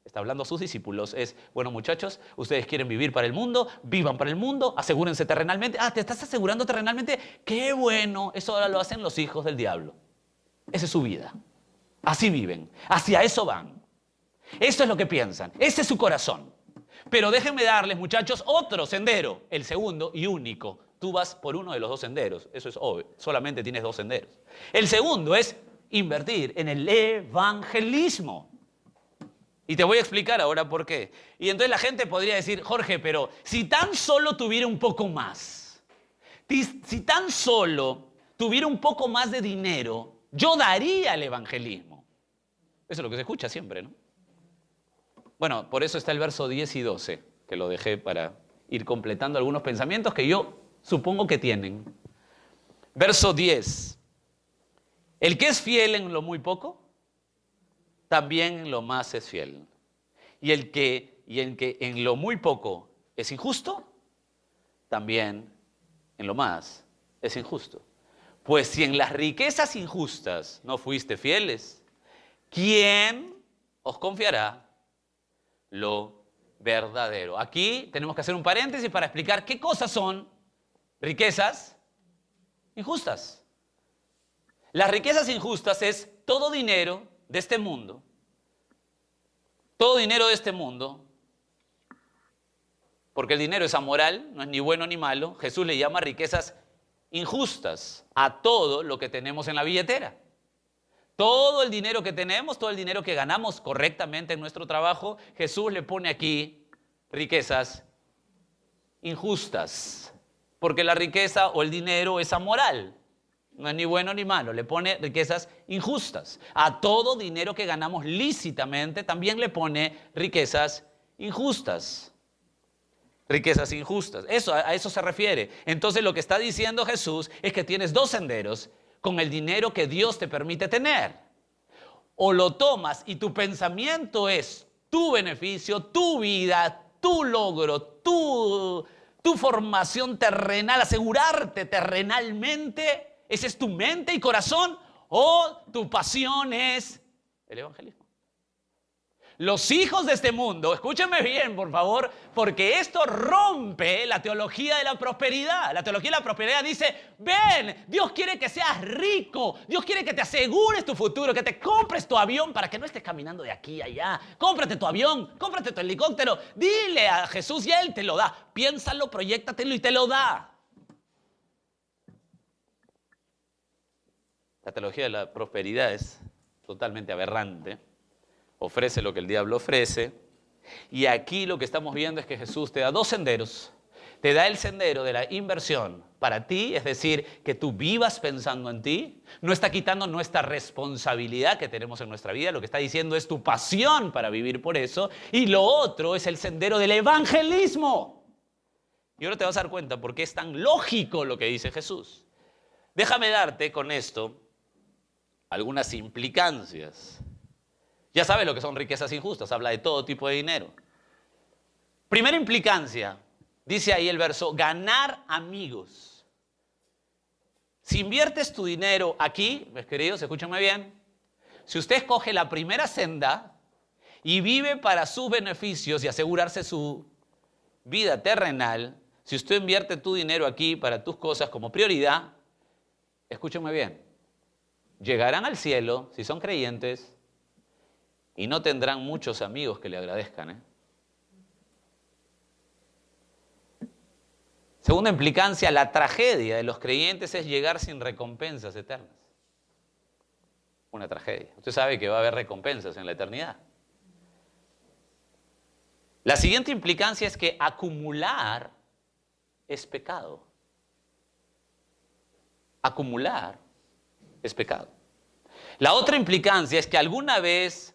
está hablando a sus discípulos, es, bueno muchachos, ustedes quieren vivir para el mundo, vivan para el mundo, asegúrense terrenalmente. Ah, ¿te estás asegurando terrenalmente? ¡Qué bueno! Eso ahora lo hacen los hijos del diablo. Esa es su vida. Así viven, hacia eso van. Eso es lo que piensan, ese es su corazón. Pero déjenme darles, muchachos, otro sendero, el segundo y único. Tú vas por uno de los dos senderos, eso es obvio, solamente tienes dos senderos. El segundo es invertir en el evangelismo. Y te voy a explicar ahora por qué. Y entonces la gente podría decir, Jorge, pero si tan solo tuviera un poco más, si tan solo tuviera un poco más de dinero, yo daría el evangelismo. Eso es lo que se escucha siempre, ¿no? Bueno, por eso está el verso 10 y 12, que lo dejé para ir completando algunos pensamientos que yo supongo que tienen. Verso 10. El que es fiel en lo muy poco, también en lo más es fiel. Y el que en lo muy poco es injusto, también en lo más es injusto. Pues si en las riquezas injustas no fuiste fieles, ¿quién os confiará lo verdadero? Aquí tenemos que hacer un paréntesis para explicar qué cosas son riquezas injustas. Las riquezas injustas es todo dinero de este mundo. Todo dinero de este mundo, porque el dinero es amoral, no es ni bueno ni malo. Jesús le llama riquezas injustas a todo lo que tenemos en la billetera. Todo el dinero que tenemos, todo el dinero que ganamos correctamente en nuestro trabajo, Jesús le pone aquí riquezas injustas, porque la riqueza o el dinero es amoral. No es ni bueno ni malo, le pone riquezas injustas. A todo dinero que ganamos lícitamente también le pone riquezas injustas. Riquezas injustas, a eso se refiere. Entonces lo que está diciendo Jesús es que tienes dos senderos con el dinero que Dios te permite tener. O lo tomas y tu pensamiento es tu beneficio, tu vida, tu logro, tu formación terrenal, asegurarte terrenalmente. ¿Ese es tu mente y corazón? ¿O tu pasión es el evangelismo? Los hijos de este mundo, escúchenme bien, por favor, porque esto rompe la teología de la prosperidad. La teología de la prosperidad dice, ven, Dios quiere que seas rico, Dios quiere que te asegures tu futuro, que te compres tu avión para que no estés caminando de aquí a allá. Cómprate tu avión, cómprate tu helicóptero, dile a Jesús y Él te lo da. Piénsalo, proyéctatelo y te lo da. La teología de la prosperidad es totalmente aberrante. Ofrece lo que el diablo ofrece. Y aquí lo que estamos viendo es que Jesús te da dos senderos. Te da el sendero de la inversión para ti, es decir, que tú vivas pensando en ti. No está quitando nuestra responsabilidad que tenemos en nuestra vida. Lo que está diciendo es tu pasión para vivir por eso. Y lo otro es el sendero del evangelismo. Y ahora te vas a dar cuenta por qué es tan lógico lo que dice Jesús. Déjame darte con esto algunas implicancias. Ya sabes lo que son riquezas injustas, habla de todo tipo de dinero. Primera implicancia, dice ahí el verso, ganar amigos. Si inviertes tu dinero aquí, mis queridos, escúchame bien, si usted escoge la primera senda y vive para sus beneficios y asegurarse su vida terrenal, si usted invierte tu dinero aquí para tus cosas como prioridad, escúchame bien, llegarán al cielo, si son creyentes, y no tendrán muchos amigos que le agradezcan. Segunda implicancia, la tragedia de los creyentes es llegar sin recompensas eternas. Una tragedia. Usted sabe que va a haber recompensas en la eternidad. La siguiente implicancia es que acumular es pecado. Acumular es pecado. La otra implicancia es que alguna vez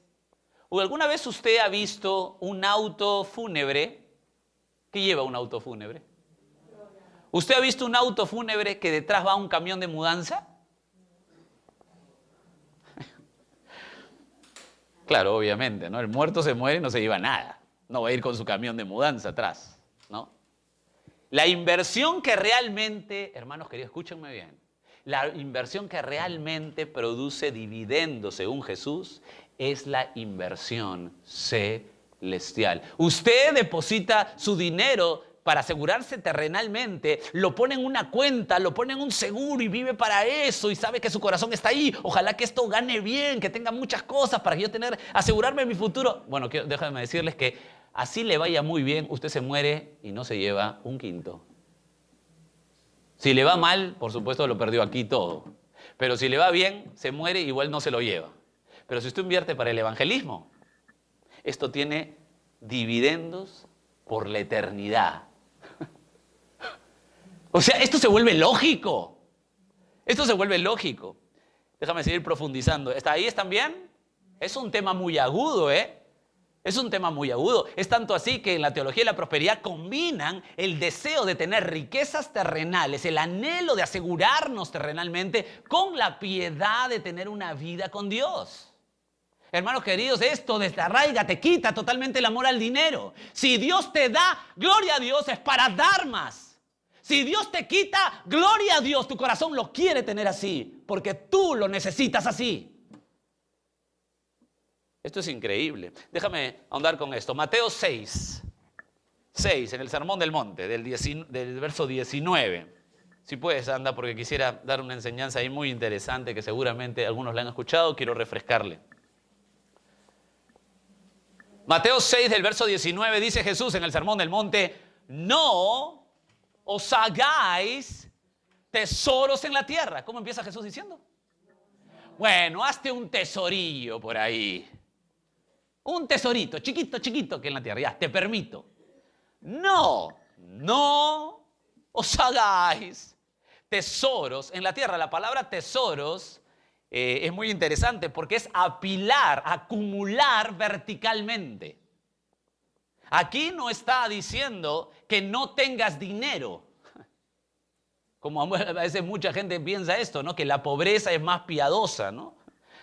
usted ha visto un auto fúnebre. ¿Qué lleva un auto fúnebre? ¿Usted ha visto un auto fúnebre que detrás va un camión de mudanza? Claro, obviamente, ¿no? El muerto se muere y no se lleva nada. No va a ir con su camión de mudanza atrás, ¿no? La inversión que realmente, hermanos queridos, escúchenme bien, la inversión que realmente produce dividendos según Jesús es la inversión celestial. Usted deposita su dinero para asegurarse terrenalmente, lo pone en una cuenta, lo pone en un seguro y vive para eso y sabe que su corazón está ahí. Ojalá que esto gane bien, que tenga muchas cosas para yo asegurarme mi futuro. Bueno, déjenme decirles que así le vaya muy bien, usted se muere y no se lleva un quinto. Si le va mal, por supuesto lo perdió aquí todo. Pero si le va bien, se muere, igual no se lo lleva. Pero si usted invierte para el evangelismo, esto tiene dividendos por la eternidad. O sea, esto se vuelve lógico. Esto se vuelve lógico. Déjame seguir profundizando. ¿Está ahí? ¿Están bien? Es un tema muy agudo, Es un tema muy agudo. Es tanto así que en la teología de la prosperidad combinan el deseo de tener riquezas terrenales, el anhelo de asegurarnos terrenalmente, con la piedad de tener una vida con Dios. Hermanos queridos, esto desarraiga, te quita totalmente el amor al dinero. Si Dios te da, gloria a Dios, es para dar más. Si Dios te quita, gloria a Dios, tu corazón lo quiere tener así, porque tú lo necesitas así. Esto es increíble. Déjame ahondar con esto. Mateo 6, en el Sermón del Monte, del verso 19. Si puedes, anda, porque quisiera dar una enseñanza ahí muy interesante que seguramente algunos la han escuchado, quiero refrescarle. Mateo 6, del verso 19, dice Jesús en el Sermón del Monte: no os hagáis tesoros en la tierra. ¿Cómo empieza Jesús diciendo? Bueno, hazte un tesorillo por ahí. Un tesorito, chiquito, chiquito, que en la tierra. Ya, te permito. No os hagáis tesoros en la tierra. La palabra tesoros es muy interesante porque es apilar, acumular verticalmente. Aquí no está diciendo que no tengas dinero. Como a veces mucha gente piensa esto, ¿no? Que la pobreza es más piadosa, ¿no?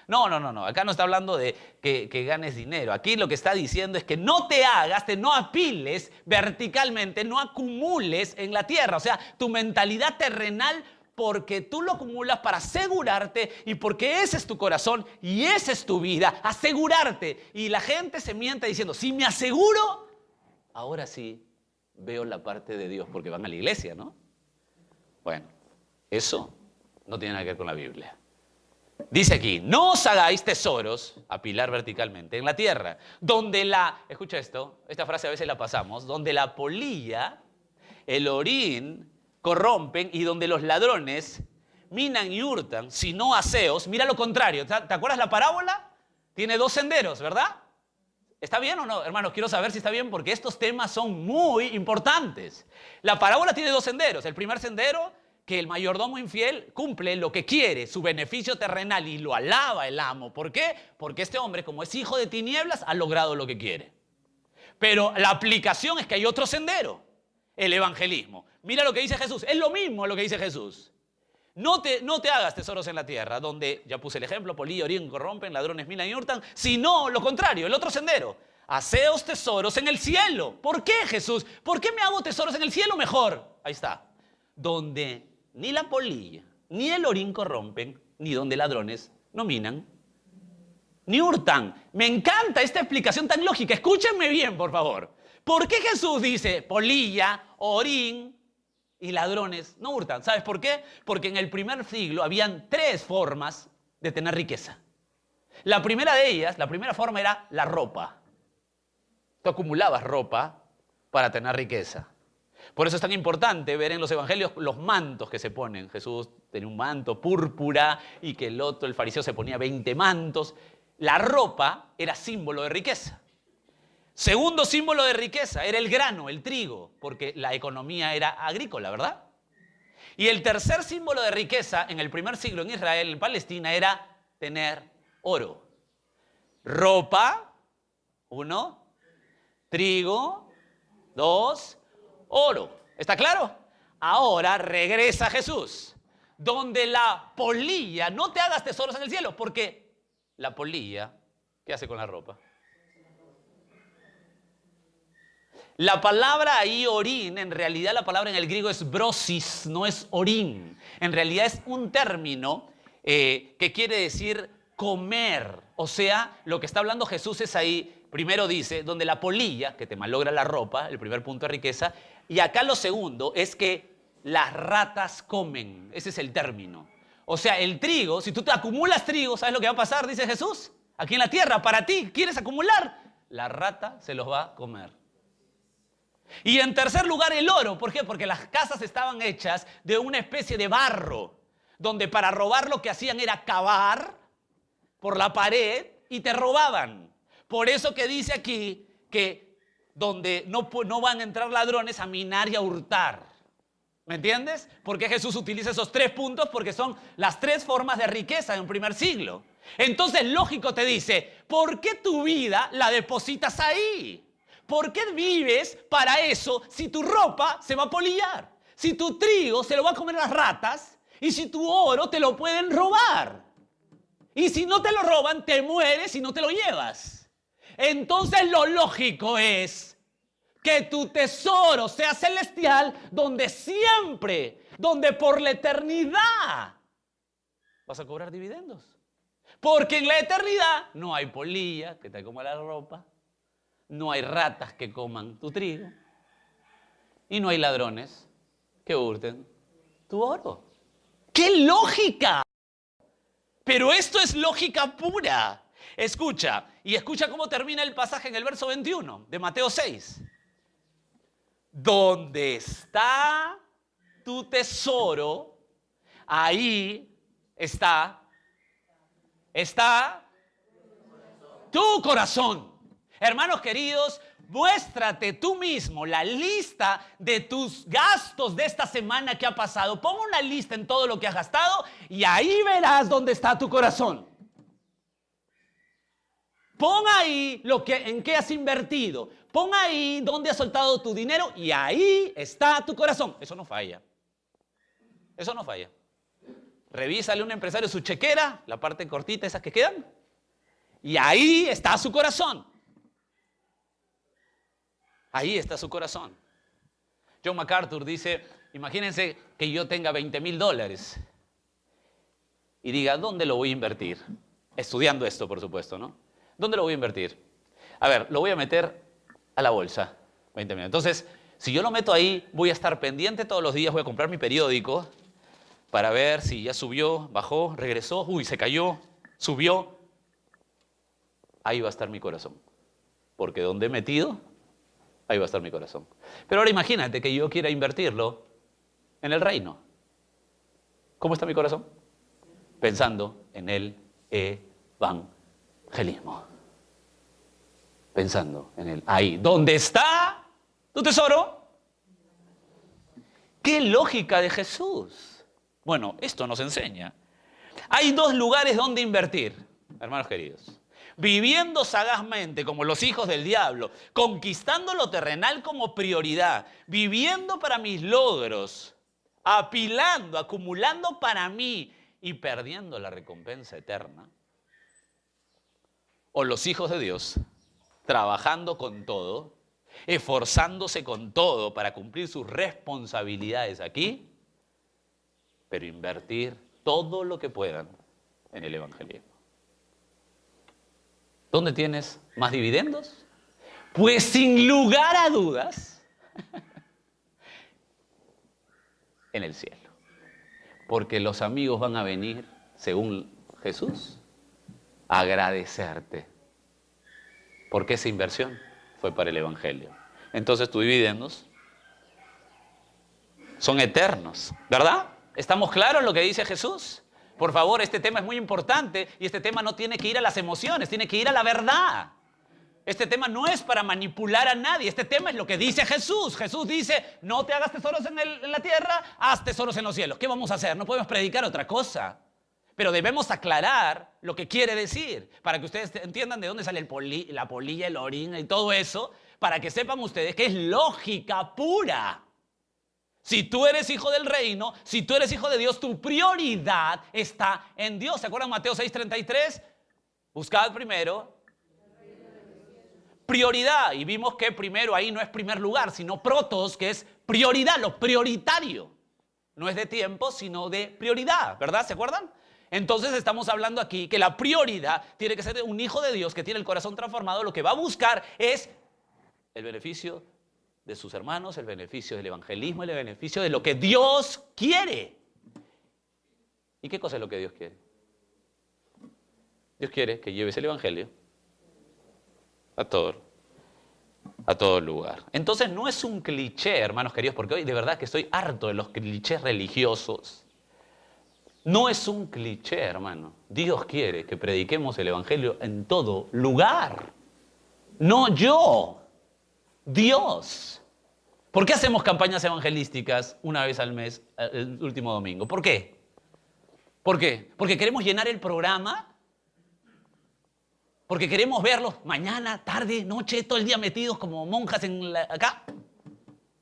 No. Acá no está hablando de que ganes dinero. Aquí lo que está diciendo es que no te hagas, no apiles verticalmente, no acumules en la tierra. O sea, tu mentalidad terrenal, porque tú lo acumulas para asegurarte y porque ese es tu corazón y esa es tu vida, asegurarte. Y la gente se miente diciendo, si me aseguro, ahora sí veo la parte de Dios, porque van a la iglesia, ¿no? Bueno, eso no tiene nada que ver con la Biblia. Dice aquí, no os hagáis tesoros, apilar verticalmente, en la tierra, donde escucha esto, esta frase a veces la pasamos, donde la polilla, el orín, corrompen y donde los ladrones minan y hurtan, sino aseos. Mira lo contrario, ¿te acuerdas la parábola? Tiene dos senderos, ¿verdad? ¿Está bien o no, hermanos? Quiero saber si está bien porque estos temas son muy importantes. La parábola tiene dos senderos. El primer sendero, que el mayordomo infiel cumple lo que quiere, su beneficio terrenal, y lo alaba el amo. ¿Por qué? Porque este hombre, como es hijo de tinieblas, ha logrado lo que quiere. Pero la aplicación es que hay otro sendero, el evangelismo. Mira lo que dice Jesús, es lo mismo lo que dice Jesús. No te hagas tesoros en la tierra, donde, ya puse el ejemplo, polilla, orín, corrompen, ladrones, minan y hurtan, sino lo contrario, el otro sendero. Haceos tesoros en el cielo. ¿Por qué, Jesús? ¿Por qué me hago tesoros en el cielo mejor? Ahí está. Donde ni la polilla, ni el orín corrompen, ni donde ladrones no minan, ni hurtan. Me encanta esta explicación tan lógica. Escúchenme bien, por favor. ¿Por qué Jesús dice polilla, orín y ladrones no hurtan? ¿Sabes por qué? Porque en el primer siglo habían tres formas de tener riqueza. La primera de ellas, la primera forma era la ropa. Tú acumulabas ropa para tener riqueza. Por eso es tan importante ver en los evangelios los mantos que se ponen. Jesús tenía un manto púrpura y que el fariseo se ponía 20 mantos. La ropa era símbolo de riqueza. Segundo símbolo de riqueza era el grano, el trigo, porque la economía era agrícola, ¿verdad? Y el tercer símbolo de riqueza en el primer siglo en Israel, en Palestina, era tener oro. Ropa, 1, trigo, 2, oro. ¿Está claro? Ahora regresa Jesús, donde la polilla, no te hagas tesoros en el cielo, porque la polilla, ¿qué hace con la ropa? La palabra ahí, orín, en realidad la palabra en el griego es brosis, no es orín. En realidad es un término que quiere decir comer. O sea, lo que está hablando Jesús es ahí, primero dice, donde la polilla, que te malogra la ropa, el primer punto de riqueza, y acá lo segundo es que las ratas comen. Ese es el término. O sea, el trigo, si tú te acumulas trigo, ¿sabes lo que va a pasar? Dice Jesús. Aquí en la tierra, para ti, ¿quieres acumular? La rata se los va a comer. Y en tercer lugar, el oro. ¿Por qué? Porque las casas estaban hechas de una especie de barro, donde para robar lo que hacían era cavar por la pared y te robaban. Por eso que dice aquí que donde no van a entrar ladrones a minar y a hurtar. ¿Me entiendes? Porque Jesús utiliza esos 3 puntos porque son las 3 formas de riqueza en el primer siglo. Entonces, lógico te dice, ¿por qué tu vida la depositas ahí? ¿Por qué vives para eso si tu ropa se va a polillar? Si tu trigo se lo va a comer las ratas y si tu oro te lo pueden robar. Y si no te lo roban, te mueres y no te lo llevas. Entonces lo lógico es que tu tesoro sea celestial donde siempre, donde por la eternidad vas a cobrar dividendos. Porque en la eternidad no hay polilla que te coma la ropa. No hay ratas que coman tu trigo y no hay ladrones que hurten tu oro. ¡Qué lógica! Pero esto es lógica pura. Escucha, y escucha cómo termina el pasaje en el verso 21 de Mateo 6. Donde está tu tesoro, ahí está tu corazón. Hermanos queridos, muéstrate tú mismo la lista de tus gastos de esta semana que ha pasado. Pon una lista en todo lo que has gastado y ahí verás dónde está tu corazón. Pon ahí en qué has invertido. Pon ahí dónde has soltado tu dinero y ahí está tu corazón. Eso no falla. Eso no falla. Revísale a un empresario su chequera, la parte cortita, esas que quedan, y ahí está su corazón. Ahí está su corazón. John MacArthur dice, imagínense que yo tenga $20,000 y diga, ¿dónde lo voy a invertir? Estudiando esto, por supuesto, ¿no? ¿Dónde lo voy a invertir? A ver, lo voy a meter a la bolsa, 20,000. Entonces, si yo lo meto ahí, voy a estar pendiente todos los días, voy a comprar mi periódico para ver si ya subió, bajó, regresó, uy, se cayó, subió. Ahí va a estar mi corazón. Porque donde he metido, ahí va a estar mi corazón. Pero ahora imagínate que yo quiera invertirlo en el reino. ¿Cómo está mi corazón? Pensando en el evangelismo. Pensando en el ahí. ¿Dónde está tu tesoro? ¡Qué lógica de Jesús! Bueno, esto nos enseña. Hay 2 lugares donde invertir, hermanos queridos. Viviendo sagazmente como los hijos del diablo, conquistando lo terrenal como prioridad, viviendo para mis logros, apilando, acumulando para mí y perdiendo la recompensa eterna. O los hijos de Dios, trabajando con todo, esforzándose con todo para cumplir sus responsabilidades aquí, pero invertir todo lo que puedan en el evangelismo. ¿Dónde tienes más dividendos? Pues sin lugar a dudas, en el cielo. Porque los amigos van a venir, según Jesús? Agradecerte. Porque esa inversión fue para el Evangelio. Entonces tus dividendos son eternos, ¿verdad? ¿Estamos claros en lo que dice Jesús? Por favor, este tema es muy importante y este tema no tiene que ir a las emociones, tiene que ir a la verdad. Este tema no es para manipular a nadie, este tema es lo que dice Jesús. Jesús dice, no te hagas tesoros en la tierra, haz tesoros en los cielos. ¿Qué vamos a hacer? No podemos predicar otra cosa. Pero debemos aclarar lo que quiere decir, para que ustedes entiendan de dónde sale la polilla, el orín y todo eso, para que sepan ustedes que es lógica pura. Si tú eres hijo del reino, si tú eres hijo de Dios, tu prioridad está en Dios. ¿Se acuerdan Mateo 6:33? Buscad primero prioridad. Y vimos que primero ahí no es primer lugar, sino protos, que es prioridad, lo prioritario. No es de tiempo, sino de prioridad, ¿verdad? ¿Se acuerdan? Entonces estamos hablando aquí que la prioridad tiene que ser de un hijo de Dios que tiene el corazón transformado. Lo que va a buscar es el beneficio de sus hermanos, el beneficio del evangelismo, el beneficio de lo que Dios quiere. ¿Y qué cosa es lo que Dios quiere? Dios quiere que lleves el evangelio a todo lugar. Entonces no es un cliché, hermanos queridos, porque hoy de verdad que estoy harto de los clichés religiosos. No es un cliché, hermano. Dios quiere que prediquemos el evangelio en todo lugar. No yo. Dios. ¿Por qué hacemos campañas evangelísticas una vez al mes, el último domingo? ¿Por qué? ¿Por qué? ¿Porque queremos llenar el programa? ¿Porque queremos verlos mañana, tarde, noche, todo el día metidos como monjas acá?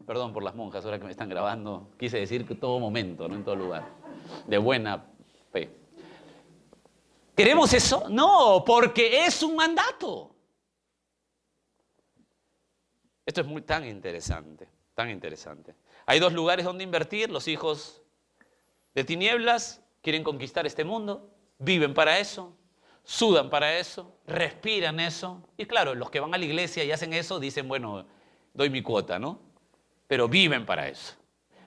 Perdón por las monjas, ahora que me están grabando. Quise decir que todo momento, no en todo lugar. De buena fe. ¿Queremos eso? No, porque es un mandato. Esto es tan interesante, tan interesante. Hay dos lugares donde invertir. Los hijos de tinieblas quieren conquistar este mundo, viven para eso, sudan para eso, respiran eso. Y claro, los que van a la iglesia y hacen eso dicen, bueno, doy mi cuota, ¿no? Pero viven para eso.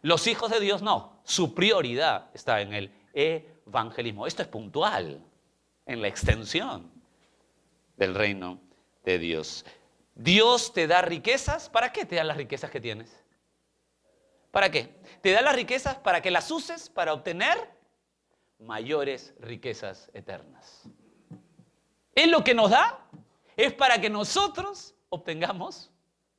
Los hijos de Dios no, su prioridad está en el evangelismo. Esto es puntual en la extensión del reino de Dios. Dios te da riquezas. ¿Para qué te da las riquezas que tienes? ¿Para qué? Te da las riquezas para que las uses para obtener mayores riquezas eternas. Él lo que nos da es para que nosotros obtengamos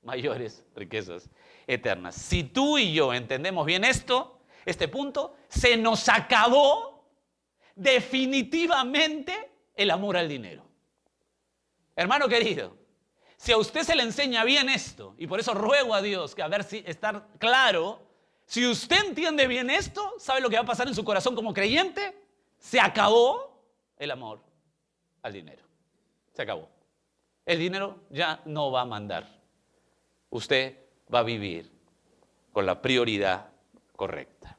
mayores riquezas eternas. Si tú y yo entendemos bien este punto, se nos acabó definitivamente el amor al dinero. Hermano querido, si a usted se le enseña bien esto, y por eso ruego a Dios que a ver si estar claro, si usted entiende bien esto, ¿sabe lo que va a pasar en su corazón como creyente? Se acabó el amor al dinero. Se acabó. El dinero ya no va a mandar. Usted va a vivir con la prioridad correcta.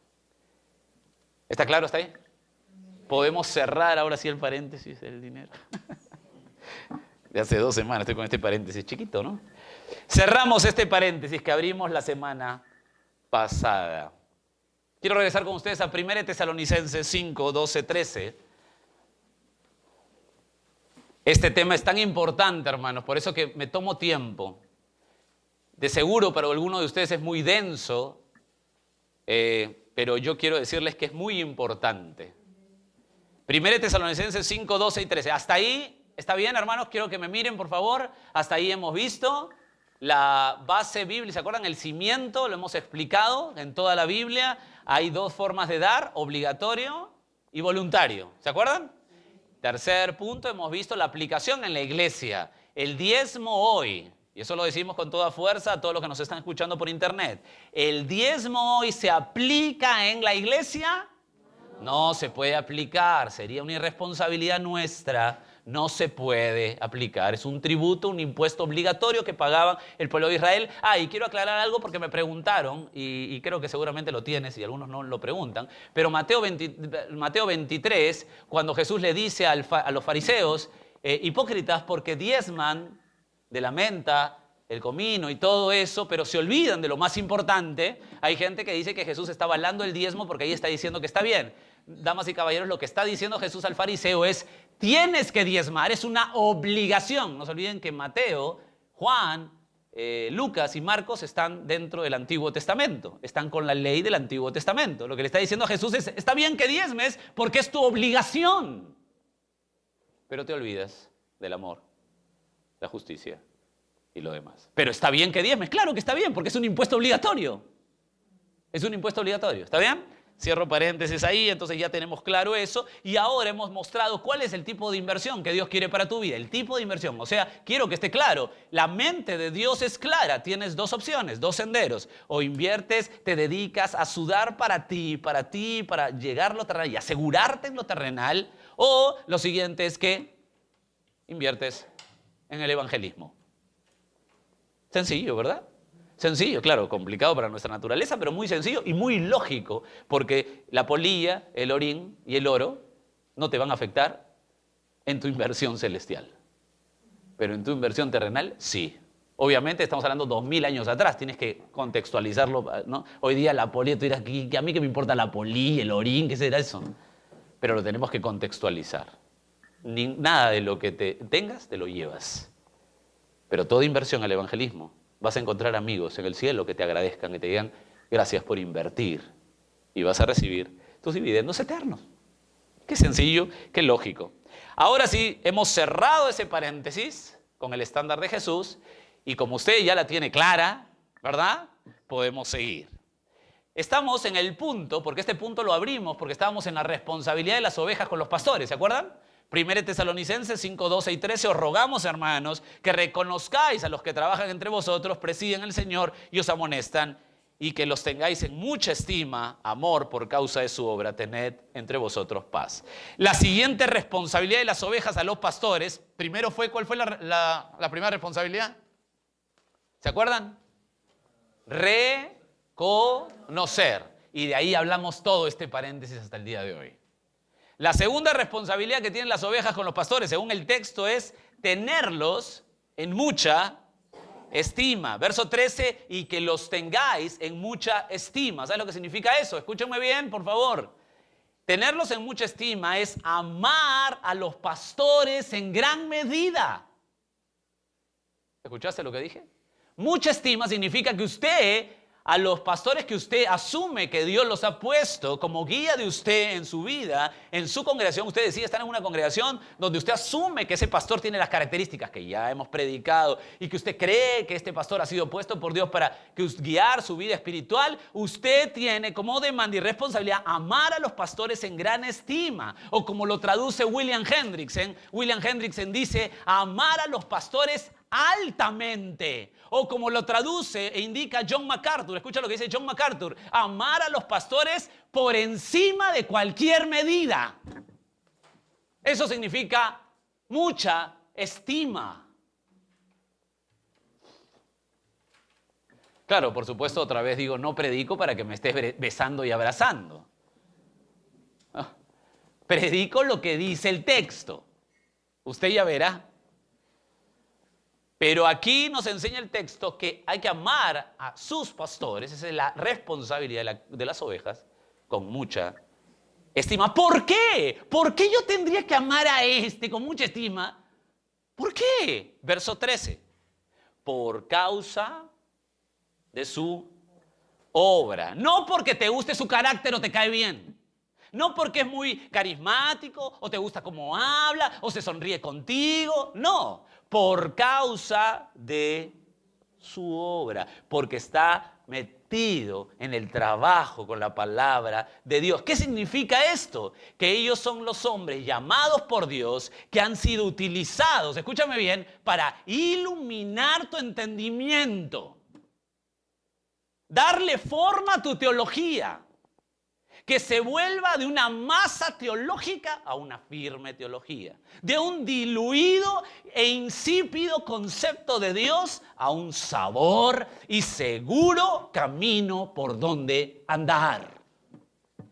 ¿Está claro hasta ahí? Podemos cerrar ahora sí el paréntesis del dinero. De hace 2 semanas estoy con este paréntesis chiquito, ¿no? Cerramos este paréntesis que abrimos la semana pasada. Quiero regresar con ustedes a 1 Tesalonicenses 5, 12, 13. Este tema es tan importante, hermanos, por eso que me tomo tiempo. De seguro para algunos de ustedes es muy denso, pero yo quiero decirles que es muy importante. 1 Tesalonicenses 5, 12 y 13. Hasta ahí, ¿está bien, hermanos? Quiero que me miren, por favor. Hasta ahí hemos visto la base bíblica. ¿Se acuerdan? El cimiento, lo hemos explicado en toda la Biblia. Hay 2 formas de dar, obligatorio y voluntario. ¿Se acuerdan? Tercer punto, hemos visto la aplicación en la iglesia. El diezmo hoy, y eso lo decimos con toda fuerza a todos los que nos están escuchando por internet. ¿El diezmo hoy se aplica en la iglesia? No se puede aplicar, sería una irresponsabilidad nuestra. No se puede aplicar, es un tributo, un impuesto obligatorio que pagaban el pueblo de Israel. Y quiero aclarar algo porque me preguntaron, y creo que seguramente lo tienes y algunos no lo preguntan, pero Mateo 23, cuando Jesús le dice a los fariseos, hipócritas porque diezman de la menta, el comino y todo eso, pero se olvidan de lo más importante. Hay gente que dice que Jesús está avalando el diezmo porque ahí está diciendo que está bien. damas y caballeros, lo que está diciendo Jesús al fariseo es, tienes que diezmar, es una obligación. No se olviden que Mateo, Juan, Lucas y Marcos están dentro del Antiguo Testamento, están con la ley del Antiguo Testamento. Lo que le está diciendo a Jesús es, está bien que diezmes porque es tu obligación, pero te olvidas del amor, la justicia y lo demás. Pero está bien que diezmes, claro que está bien, porque es un impuesto obligatorio. Es un impuesto obligatorio, ¿está bien? Cierro paréntesis ahí, entonces ya tenemos claro eso. Y ahora hemos mostrado cuál es el tipo de inversión que Dios quiere para tu vida. El tipo de inversión, o sea, quiero que esté claro. La mente de Dios es clara. Tienes dos opciones, dos senderos. O inviertes, te dedicas a sudar para ti, para llegar a lo terrenal y asegurarte en lo terrenal. O lo siguiente es que inviertes en el evangelismo. Sencillo, ¿verdad? Sencillo, claro, complicado para nuestra naturaleza, pero muy sencillo y muy lógico, porque la polilla, el orín y el oro no te van a afectar en tu inversión celestial. Pero en tu inversión terrenal, sí. Obviamente estamos hablando 2000 años atrás, tienes que contextualizarlo, ¿no? Hoy día la polilla, tú dirás, ¿a mí qué me importa la polilla, el orín, qué será eso? Pero lo tenemos que contextualizar. Nada de lo que tengas te lo llevas. Pero toda inversión al evangelismo, vas a encontrar amigos en el cielo que te agradezcan, que te digan gracias por invertir y vas a recibir tus dividendos eternos. Qué sencillo, qué lógico. Ahora sí, hemos cerrado ese paréntesis con el estándar de Jesús y como usted ya la tiene clara, ¿verdad? Podemos seguir. Estamos en el punto, porque este punto lo abrimos, porque estábamos en la responsabilidad de las ovejas con los pastores, ¿se acuerdan? 1 Tesalonicenses 5, 12 y 13, os rogamos, hermanos, que reconozcáis a los que trabajan entre vosotros, presiden el Señor y os amonestan, y que los tengáis en mucha estima, amor por causa de su obra, tened entre vosotros paz. La siguiente responsabilidad de las ovejas a los pastores, primero fue, ¿cuál fue la primera responsabilidad? ¿Se acuerdan? Reconocer. Y de ahí hablamos todo este paréntesis hasta el día de hoy. La segunda responsabilidad que tienen las ovejas con los pastores, según el texto, es tenerlos en mucha estima. Verso 13, y que los tengáis en mucha estima. ¿Sabes lo que significa eso? Escúchenme bien, por favor. Tenerlos en mucha estima es amar a los pastores en gran medida. ¿Escuchaste lo que dije? Mucha estima significa que usted, a los pastores que usted asume que Dios los ha puesto como guía de usted en su vida, en su congregación, usted decide estar en una congregación donde usted asume que ese pastor tiene las características que ya hemos predicado y que usted cree que este pastor ha sido puesto por Dios para guiar su vida espiritual, usted tiene como demanda y responsabilidad amar a los pastores en gran estima, o como lo traduce William Hendrickson. William Hendrickson dice amar a los pastores altamente, o como lo traduce e indica John MacArthur. Escucha lo que dice John MacArthur: amar a los pastores por encima de cualquier medida. Eso significa mucha estima. Claro, por supuesto, otra vez digo, no predico para que me estés besando y abrazando. Predico lo que dice el texto. Usted ya verá. Pero aquí nos enseña el texto que hay que amar a sus pastores, esa es la responsabilidad de las ovejas, con mucha estima. ¿Por qué? ¿Por qué yo tendría que amar a este con mucha estima? ¿Por qué? Verso 13. Por causa de su obra. No porque te guste su carácter o te cae bien. No porque es muy carismático o te gusta cómo habla o se sonríe contigo. No. Por causa de su obra, porque está metido en el trabajo con la palabra de Dios. ¿Qué significa esto? Que ellos son los hombres llamados por Dios que han sido utilizados, escúchame bien, para iluminar tu entendimiento, darle forma a tu teología, que se vuelva de una masa teológica a una firme teología, de un diluido e insípido concepto de Dios a un sabor y seguro camino por donde andar.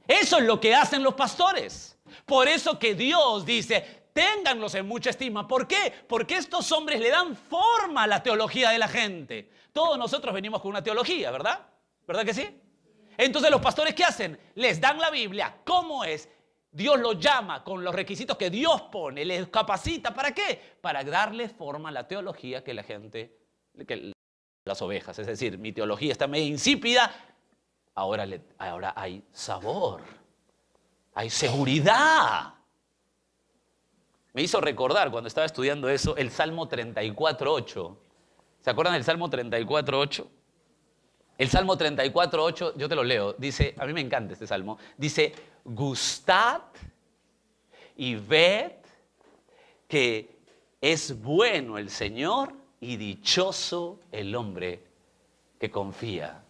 Eso es lo que hacen los pastores. Por eso que Dios dice, ténganlos en mucha estima. ¿Por qué? Porque estos hombres le dan forma a la teología de la gente. Todos nosotros venimos con una teología, ¿verdad? ¿Verdad que sí? Entonces los pastores, ¿qué hacen? Les dan la Biblia, ¿cómo es? Dios lo llama con los requisitos que Dios pone, les capacita. ¿Para qué? Para darle forma a la teología que las ovejas. Es decir, mi teología está medio insípida, ahora hay sabor, hay seguridad. Me hizo recordar cuando estaba estudiando eso el Salmo 34:8. ¿Se acuerdan del Salmo 34:8? El Salmo 34:8, yo te lo leo, dice, a mí me encanta este salmo, dice, gustad y ved que es bueno el Señor y dichoso el hombre que confía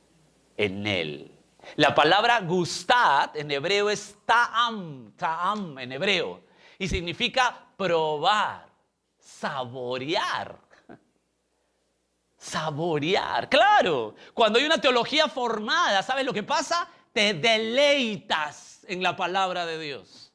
en Él. La palabra gustad en hebreo es ta'am en hebreo, y significa probar, saborear. Saborear, claro. Cuando hay una teología formada, ¿sabes lo que pasa? Te deleitas en la palabra de Dios.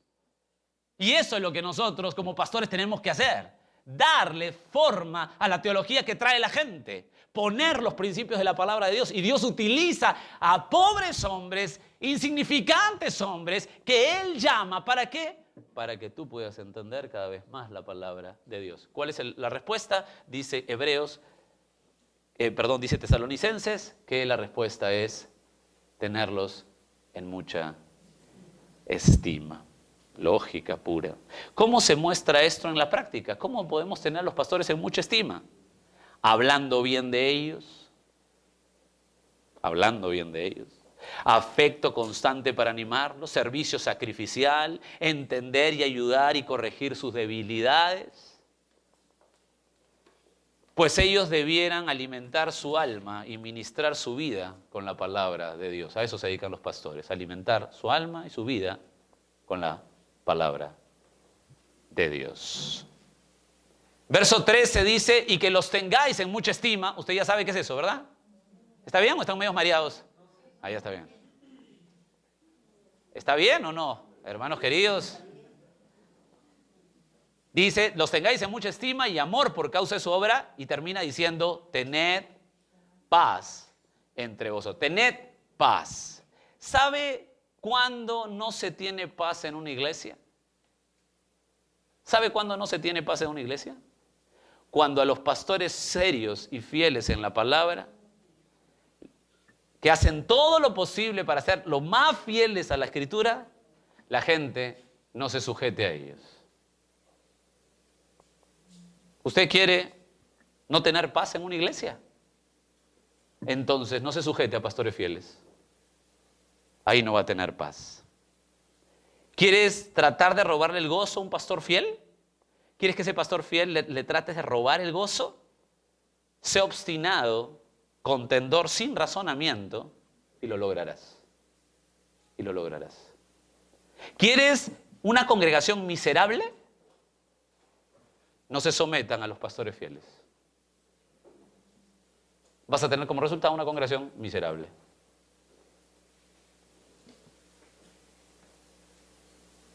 Y eso es lo que nosotros como pastores tenemos que hacer. Darle forma a la teología que trae la gente. Poner los principios de la palabra de Dios. Y Dios utiliza a pobres hombres, insignificantes hombres, que Él llama. ¿Para qué? Para que tú puedas entender cada vez más la palabra de Dios. ¿Cuál es la respuesta? Dice dice Tesalonicenses, que la respuesta es tenerlos en mucha estima. Lógica pura. ¿Cómo se muestra esto en la práctica? ¿Cómo podemos tener a los pastores en mucha estima? Hablando bien de ellos. Hablando bien de ellos. Afecto constante para animarlos. Servicio sacrificial. Entender y ayudar y corregir sus debilidades. Pues ellos debieran alimentar su alma y ministrar su vida con la palabra de Dios. A eso se dedican los pastores, alimentar su alma y su vida con la palabra de Dios. Verso 13 dice, y que los tengáis en mucha estima. Usted ya sabe qué es eso, ¿verdad? ¿Está bien o están medio mareados? Ah, ya está bien. ¿Está bien o no, hermanos queridos? Dice, los tengáis en mucha estima y amor por causa de su obra, y termina diciendo, tened paz entre vosotros. Tened paz. ¿Sabe cuándo no se tiene paz en una iglesia? ¿Sabe cuándo no se tiene paz en una iglesia? Cuando a los pastores serios y fieles en la palabra, que hacen todo lo posible para ser lo más fieles a la Escritura, la gente no se sujete a ellos. ¿Usted quiere no tener paz en una iglesia? Entonces no se sujete a pastores fieles. Ahí no va a tener paz. ¿Quieres tratar de robarle el gozo a un pastor fiel? ¿Quieres que ese pastor fiel le trates de robar el gozo? Sé obstinado, contendor sin razonamiento, y lo lograrás. Y lo lograrás. ¿Quieres una congregación miserable? No se sometan a los pastores fieles. Vas a tener como resultado una congregación miserable.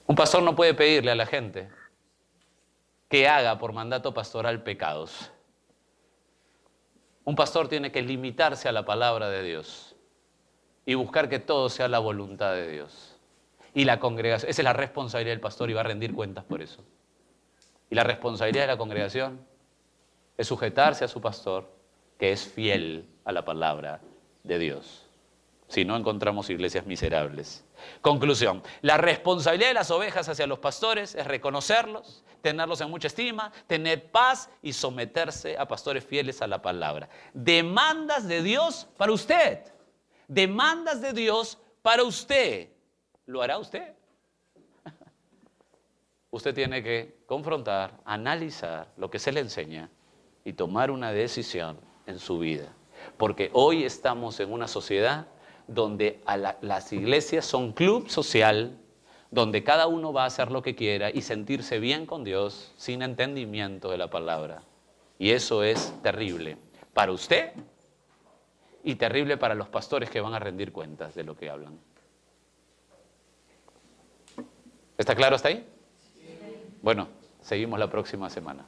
Un pastor no puede pedirle a la gente que haga por mandato pastoral pecados. Un pastor tiene que limitarse a la palabra de Dios y buscar que todo sea la voluntad de Dios. Y la congregación, esa es la responsabilidad del pastor y va a rendir cuentas por eso. Y la responsabilidad de la congregación es sujetarse a su pastor, que es fiel a la palabra de Dios. Si no, encontramos iglesias miserables. Conclusión, la responsabilidad de las ovejas hacia los pastores es reconocerlos, tenerlos en mucha estima, tener paz y someterse a pastores fieles a la palabra. Demandas de Dios para usted. Demandas de Dios para usted. ¿Lo hará usted? Usted tiene que confrontar, analizar lo que se le enseña y tomar una decisión en su vida. Porque hoy estamos en una sociedad donde las iglesias son club social, donde cada uno va a hacer lo que quiera y sentirse bien con Dios sin entendimiento de la palabra. Y eso es terrible para usted y terrible para los pastores que van a rendir cuentas de lo que hablan. ¿Está claro hasta ahí? Bueno, seguimos la próxima semana.